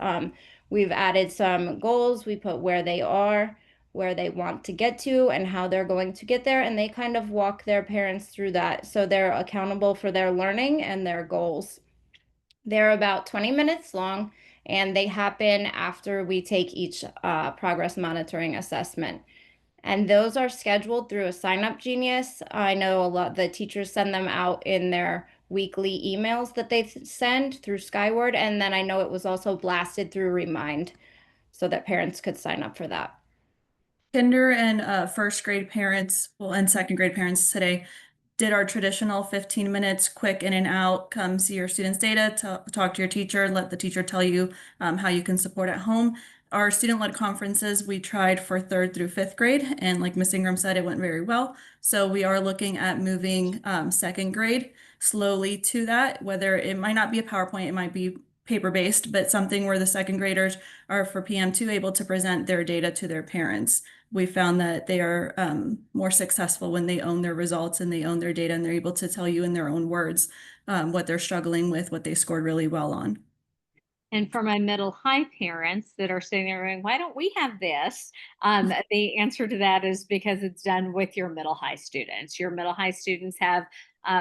We've added some goals. We put where they are, where they want to get to, and how they're going to get there. And they kind of walk their parents through that. So they're accountable for their learning and their goals. They're about 20 minutes long, and they happen after we take each progress monitoring assessment. And those are scheduled through a Sign Up Genius. I know a lot the teachers send them out in their weekly emails that they send through Skyward. And then I know it was also blasted through Remind so that parents could sign up for that. Kinder and first grade parents, well, and second grade parents today did our traditional 15 minutes quick in and out, come see your students' data, talk to your teacher, let the teacher tell you how you can support at home. Our student-led conferences, we tried for 3rd through 5th grade, and like Ms. Ingram said, it went very well. So we are looking at moving 2nd grade slowly to that, whether it might not be a PowerPoint, it might be paper-based, but something where the 2nd graders are for PM2 able to present their data to their parents. We found that they are more successful when they own their results and they own their data and they're able to tell you in their own words what they're struggling with, what they scored really well on. And for my middle high parents that are sitting there going, why don't we have this? The answer to that is because it's done with your middle high students. Your middle high students have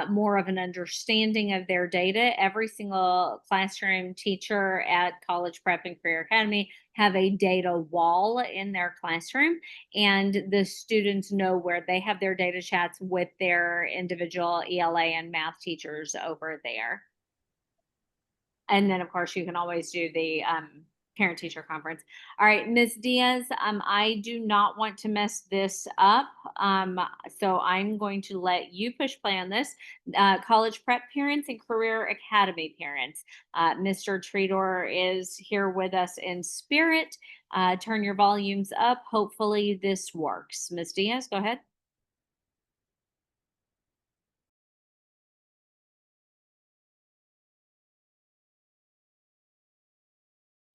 more of an understanding of their data. Every single classroom teacher at College Prep and Career Academy have a data wall in their classroom, and the students know where they have their data chats with their individual ELA and math teachers over there. And then, of course, you can always do the parent-teacher conference. All right, Ms. Diaz, I do not want to mess this up, so I'm going to let you push play on this. College Prep parents and Career Academy parents. Mr. Tredor is here with us in spirit. Turn your volumes up. Hopefully this works. Ms. Diaz, go ahead.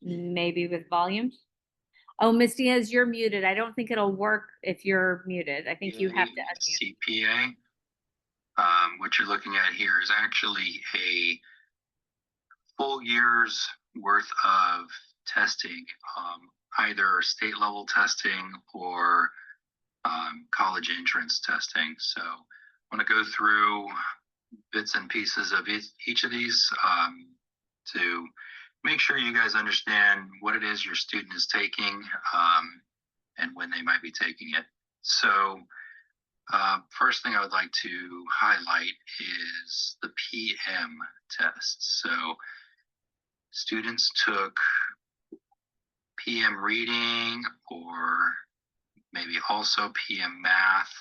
Maybe with volume. Oh, Ms. Diaz, you're muted. I don't think it'll work if you're muted. I think you have to unmute. CPA. What you're looking at here is actually a full year's worth of testing, either state level testing or college entrance testing. So I want to go through bits and pieces of each of these to make sure you guys understand what it is your student is taking and when they might be taking it. So first thing I would like to highlight is the PM test. So students took PM reading or maybe also PM math.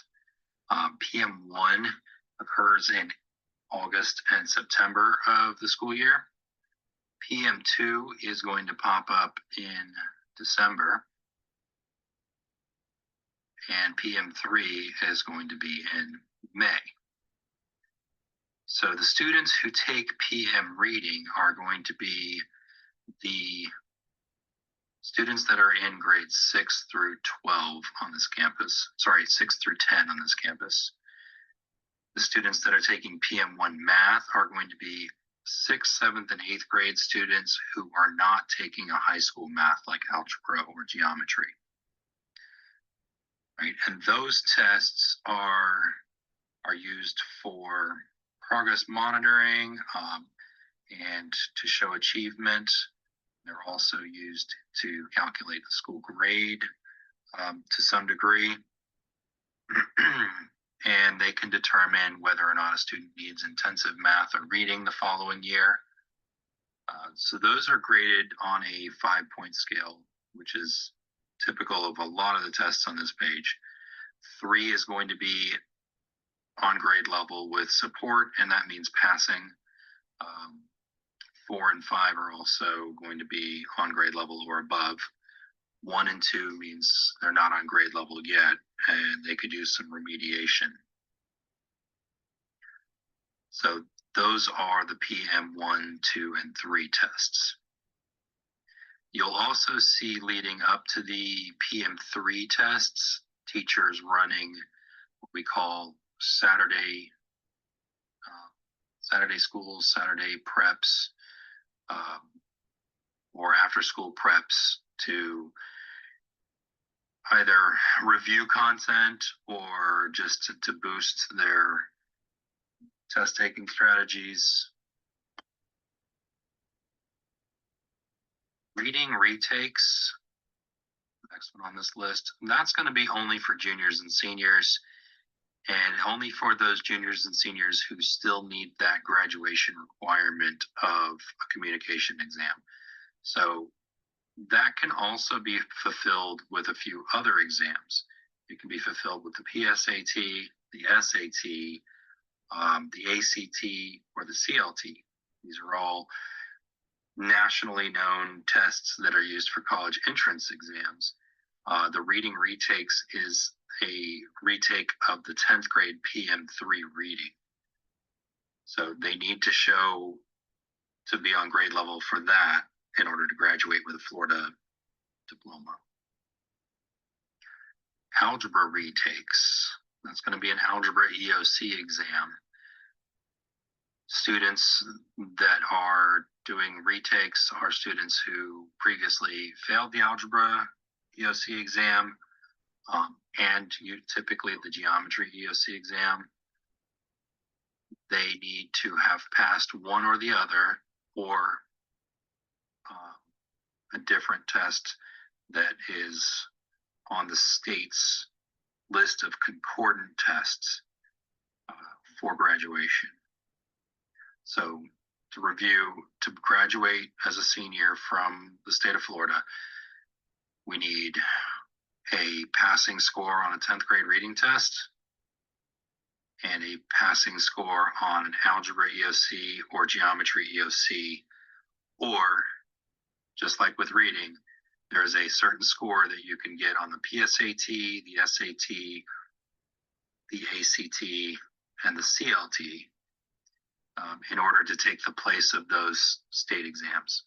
PM1 occurs in August and September of the school year. PM2 is going to pop up in December. And PM3 is going to be in May. So the students who take PM reading are going to be the students that are in grades 6 through 12 on this campus. Sorry, 6 through 10 on this campus. The students that are taking PM1 math are going to be 6th, 7th, and 8th grade students who are not taking a high school math like algebra or geometry. Right, and those tests are used for progress monitoring and to show achievement. They're also used to calculate the school grade to some degree. And they can determine whether or not a student needs intensive math or reading the following year. So those are graded on a 5-point scale, which is typical of a lot of the tests on this page. 3 is going to be on grade level with support, and that means passing. 4 and 5 are also going to be on grade level or above. 1 and 2 means they're not on grade level yet, and they could use some remediation. So those are the PM 1, 2, and 3 tests. You'll also see leading up to the PM3 tests, teachers running what we call Saturday Saturday schools, Saturday preps, or after school preps to either review content or just to boost their test taking strategies. Reading retakes, next one on this list, that's going to be only for juniors and seniors, and only for those juniors and seniors who still need that graduation requirement of a communication exam. So that can also be fulfilled with a few other exams. It can be fulfilled with the PSAT, the SAT, the ACT, or the CLT. These are all nationally known tests that are used for college entrance exams. The reading retakes is a retake of the 10th grade PM3 reading. So they need to show to be on grade level for that in order to graduate with a Florida diploma. Algebra retakes, that's going to be an algebra EOC exam. Students that are doing retakes are students who previously failed the algebra EOC exam, and typically the geometry EOC exam. They need to have passed one or the other, or a different test that is on the state's list of concordant tests for graduation. So to review, to graduate as a senior from the state of Florida, we need a passing score on a 10th grade reading test and a passing score on an algebra EOC or geometry EOC, or just like with reading, there is a certain score that you can get on the PSAT, the SAT, the ACT, and the CLT in order to take the place of those state exams.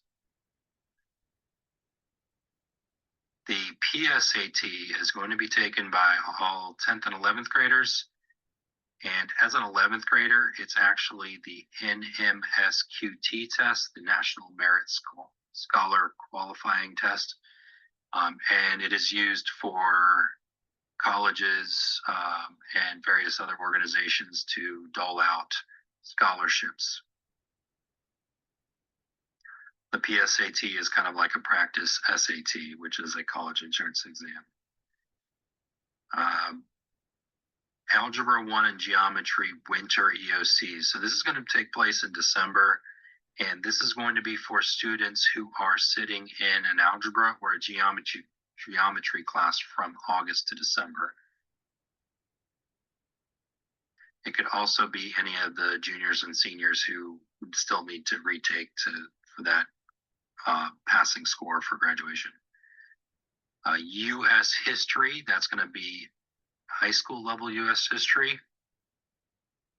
The PSAT is going to be taken by all 10th and 11th graders. And as an 11th grader, it's actually the NMSQT test, the National Merit Scholar Qualifying Test. And it is used for colleges and various other organizations to dole out scholarships. The PSAT is kind of like a practice SAT, which is a college entrance exam. Algebra 1 and Geometry Winter EOCs. So this is going to take place in December, and this is going to be for students who are sitting in an algebra or a geometry class from August to December. It could also be any of the juniors and seniors who still need to retake for that passing score for graduation. U.S. history, that's going to be high school level U.S. history.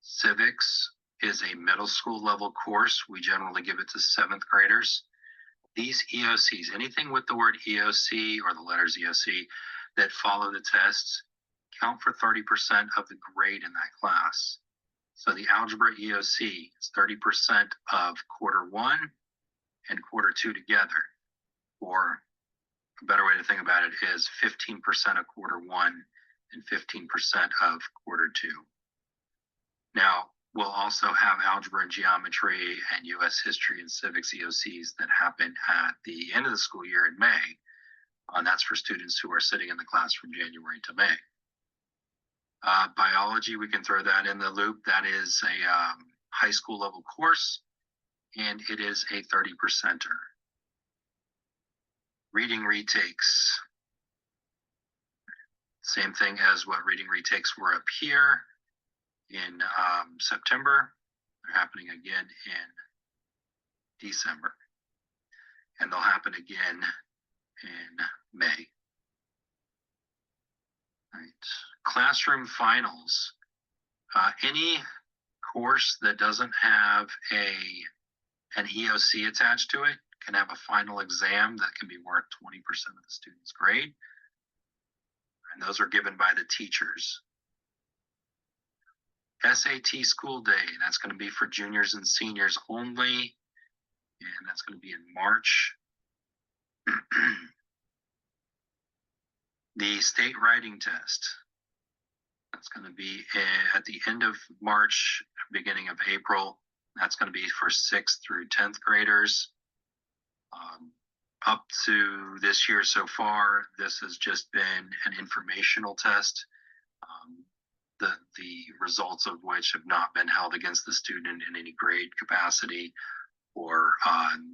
Civics is a middle school level course. We generally give it to 7th graders. These EOCs, anything with the word EOC or the letters EOC that follow the tests, count for 30% of the grade in that class. So the algebra EOC is 30% of quarter 1 and quarter 2 together. Or a better way to think about it is 15% of quarter 1 and 15% of quarter 2. Now, we'll also have algebra and geometry and U.S. history and civics EOCs that happen at the end of the school year in May. And that's for students who are sitting in the class from January to May. Biology, we can throw that in the loop. That is a high school level course, and it is a 30%er. Reading retakes. Same thing as what reading retakes were up here in September. They're happening again in December. And they'll happen again in May. Right. Classroom finals. Any course that doesn't have an EOC attached to it can have a final exam that can be worth 20% of the student's grade. And those are given by the teachers. SAT school day, that's going to be for juniors and seniors only, and that's going to be in March. The state writing test, that's going to be at the end of March, beginning of April. That's going to be for 6th through 10th graders. Up to this year so far, this has just been an informational test, the results of which have not been held against the student in any grade capacity, or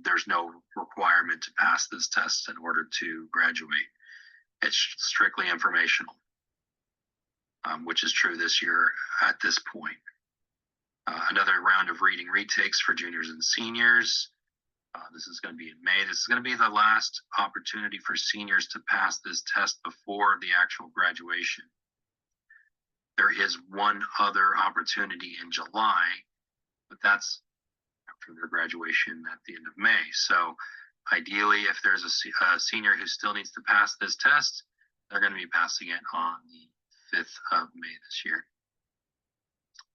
there's no requirement to pass this test in order to graduate. It's strictly informational, which is true this year at this point. Another round of reading retakes for juniors and seniors. This is going to be in May. This is going to be the last opportunity for seniors to pass this test before the actual graduation. There is one other opportunity in July, but that's after their graduation at the end of May. So ideally, if there's a senior who still needs to pass this test, they're going to be passing it on the 5th of May this year.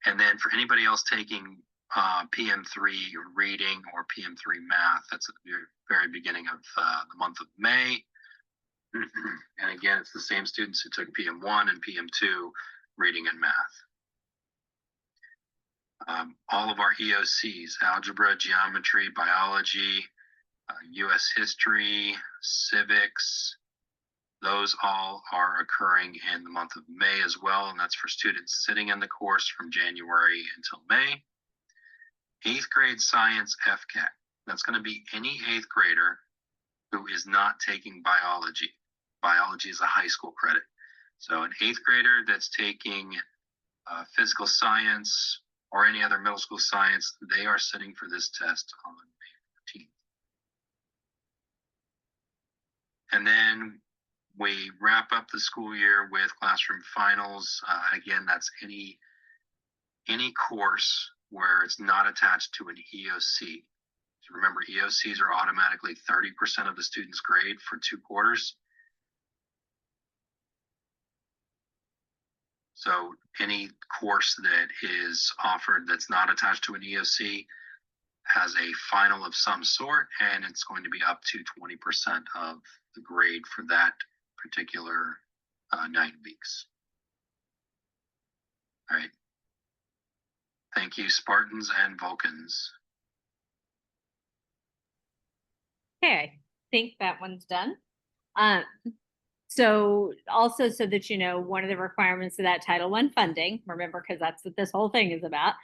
And then for anybody else taking PM3 reading or PM3 math, that's at the very beginning of the month of May. And again, it's the same students who took PM1 and PM2 reading and math. All of our EOCs, algebra, geometry, biology, US history, civics, those all are occurring in the month of May as well, and that's for students sitting in the course from January until May. 8th grade science FCAT, that's going to be any 8th grader who is not taking biology. Biology is a high school credit. So an 8th grader that's taking physical science or any other middle school science, they are sitting for this test on May 14th. And then we wrap up the school year with classroom finals. Again, that's any course where it's not attached to an EOC. So remember, EOCs are automatically 30% of the student's grade for 2 quarters. So any course that is offered that's not attached to an EOC has a final of some sort, and it's going to be up to 20% of the grade for that particular 9 weeks. All right. Thank you, Spartans and Vulcans. Okay, I think that one's done. So also so that you know, one of the requirements of that Title I funding, remember, because that's what this whole thing is about,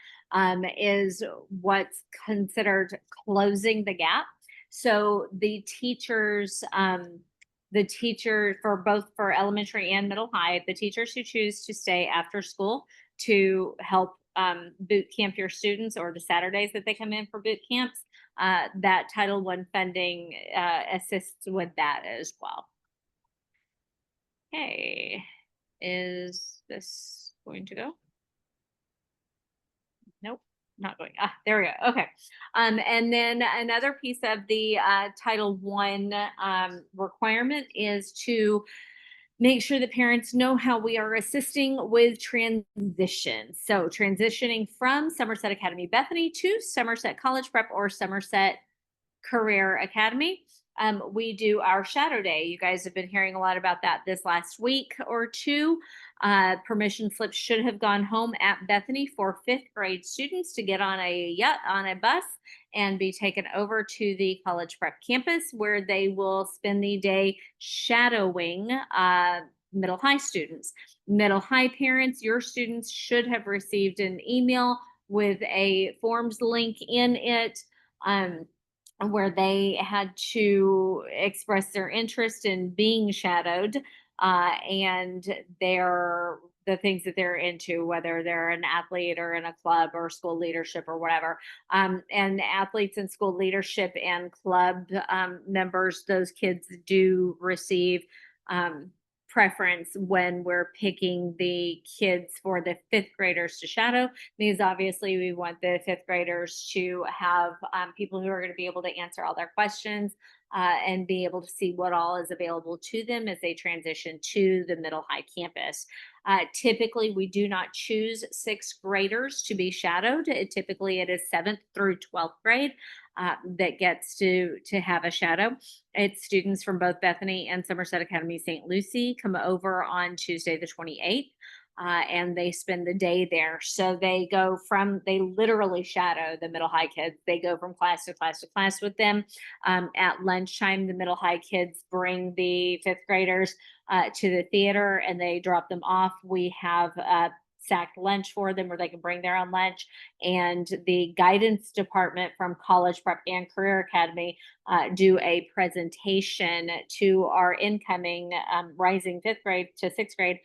is what's considered closing the gap. So the teachers for both for elementary and middle high, the teachers who choose to stay after school to help boot camp your students, or the Saturdays that they come in for boot camps, that Title I funding assists with that as well. Okay, is this going to go? Nope, not going. There we go. Okay. And then another piece of the Title I requirement is to make sure that parents know how we are assisting with transition. So transitioning from Somerset Academy Bethany to Somerset College Prep or Somerset Career Academy. We do our shadow day. You guys have been hearing a lot about that this last week or two. Permission slips should have gone home at Bethany for 5th grade students to get on a bus and be taken over to the College Prep campus, where they will spend the day shadowing middle high students. Middle high parents, your students should have received an email with a forms link in it, where they had to express their interest in being shadowed, and the things that they're into, whether they're an athlete or in a club or school leadership or whatever. And athletes and school leadership and club members, those kids do receive preference when we're picking the kids for the 5th graders to shadow, because obviously we want the 5th graders to have people who are going to be able to answer all their questions and be able to see what all is available to them as they transition to the middle high campus. Typically, we do not choose sixth graders to be shadowed. Typically, it is seventh through 12th grade that gets to have a shadow. It's students from both Bethany and Somerset Academy St. Lucie come over on Tuesday the 28th. And they spend the day there. So they literally shadow the middle high kids. They go from class to class to class with them. At lunchtime, the middle high kids bring the fifth graders to the theater and they drop them off. We have sacked lunch for them where they can bring their own lunch. And the guidance department from College Prep and Career Academy do a presentation to our incoming rising fifth grade to sixth grade.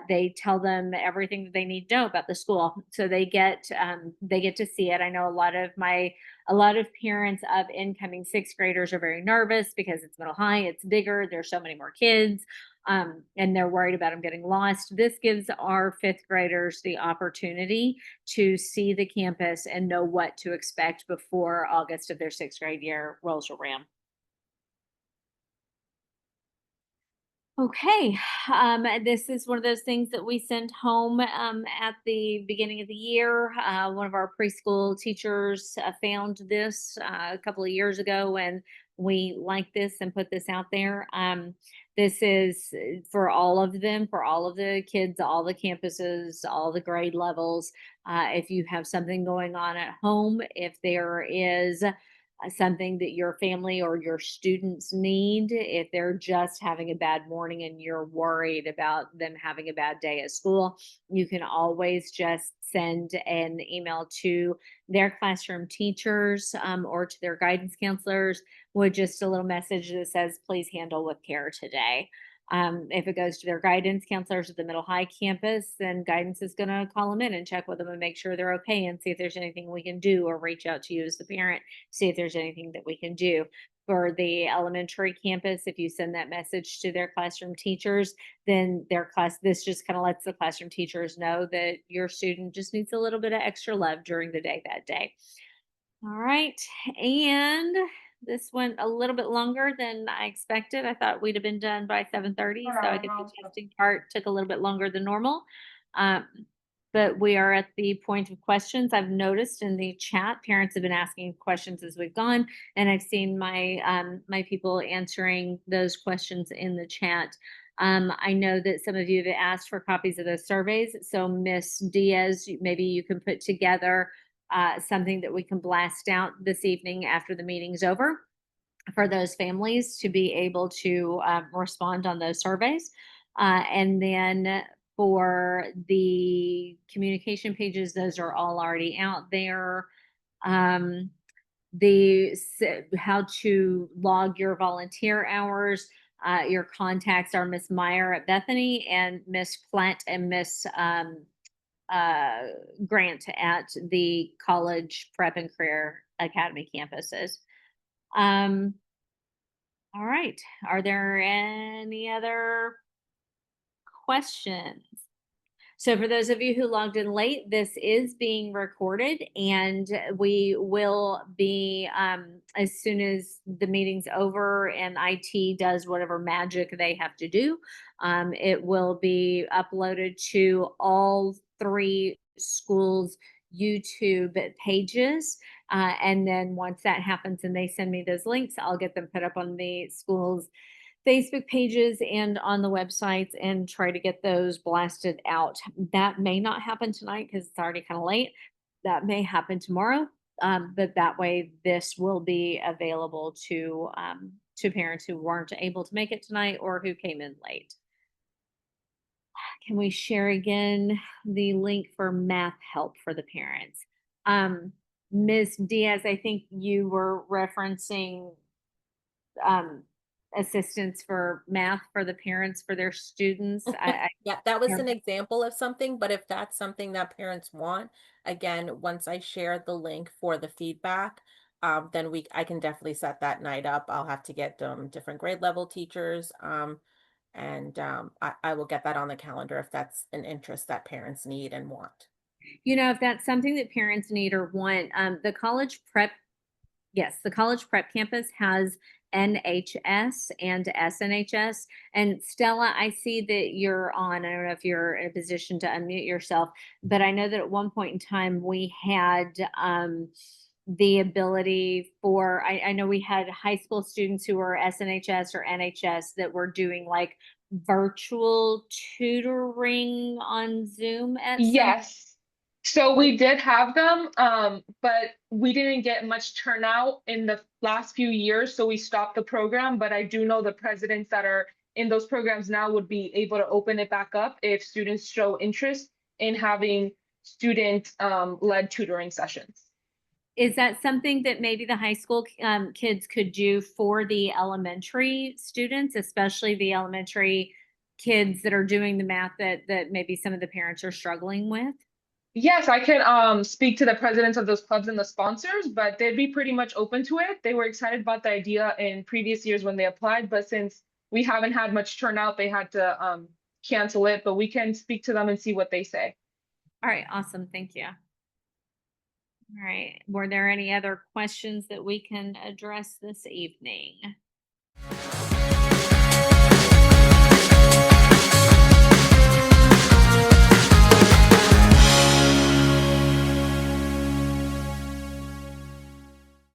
They tell them everything that they need to know about the school, so they get to see it. I know a lot of parents of incoming sixth graders are very nervous because it's middle high, it's bigger, there's so many more kids, and they're worried about them getting lost. This gives our fifth graders the opportunity to see the campus and know what to expect before August of their sixth grade year rolls around. Okay, this is one of those things that we send home at the beginning of the year. One of our preschool teachers found this a couple of years ago, and we liked this and put this out there. This is for all of them, for all of the kids, all the campuses, all the grade levels. If you have something going on at home, if there is something that your family or your students need, if they're just having a bad morning and you're worried about them having a bad day at school, you can always just send an email to their classroom teachers or to their guidance counselors with just a little message that says, please handle with care today. If it goes to their guidance counselors at the middle high campus, then guidance is going to call them in and check with them and make sure they're okay and see if there's anything we can do, or reach out to you as the parent, see if there's anything that we can do. For the elementary campus, if you send that message to their classroom teachers, then this just kind of lets the classroom teachers know that your student just needs a little bit of extra love during the day that day. All right. And this went a little bit longer than I expected. I thought we'd have been done by 7:30, so I guess the testing part took a little bit longer than normal. But we are at the point of questions. I've noticed in the chat, parents have been asking questions as we've gone, and I've seen my people answering those questions in the chat. I know that some of you have asked for copies of those surveys. So Miss Diaz, maybe you can put together something that we can blast out this evening after the meeting's over for those families to be able to respond on those surveys. And then for the communication pages, those are all already out there. How to log your volunteer hours. Your contacts are Miss Meyer at Bethany and Miss Platt and Miss Grant at the College Prep and Career Academy campuses. All right. Are there any other questions? So for those of you who logged in late, this is being recorded, and we will be, as soon as the meeting's over and IT does whatever magic they have to do, it will be uploaded to all three schools' YouTube pages. And then once that happens and they send me those links, I'll get them put up on the schools' Facebook pages and on the websites and try to get those blasted out. That may not happen tonight because it's already kind of late. That may happen tomorrow. But that way this will be available to parents who weren't able to make it tonight or who came in late. Can we share again the link for math help for the parents? Ms. Diaz, I think you were referencing assistance for math for the parents for their students. Yeah, that was an example of something, but if that's something that parents want, again, once I share the link for the feedback, then I can definitely set that night up. I'll have to get different grade level teachers, and I will get that on the calendar if that's an interest that parents need and want. You know, if that's something that parents need or want, the college prep campus has NHS and SNHS. And Stella, I see that you're on. I don't know if you're in a position to unmute yourself, but I know that at one point in time we had the ability for, I know we had high school students who were SNHS or NHS that were doing like virtual tutoring on Zoom at some. Yes. So we did have them, but we didn't get much turnout in the last few years, so we stopped the program. But I do know the presidents that are in those programs now would be able to open it back up if students show interest in having student led tutoring sessions. Is that something that maybe the high school kids could do for the elementary students, especially the elementary kids that are doing the math that maybe some of the parents are struggling with? Yes, I can speak to the presidents of those clubs and the sponsors, but they'd be pretty much open to it. They were excited about the idea in previous years when they applied, but since we haven't had much turnout, they had to cancel it, but we can speak to them and see what they say. All right, awesome. Thank you. All right. Were there any other questions that we can address this evening?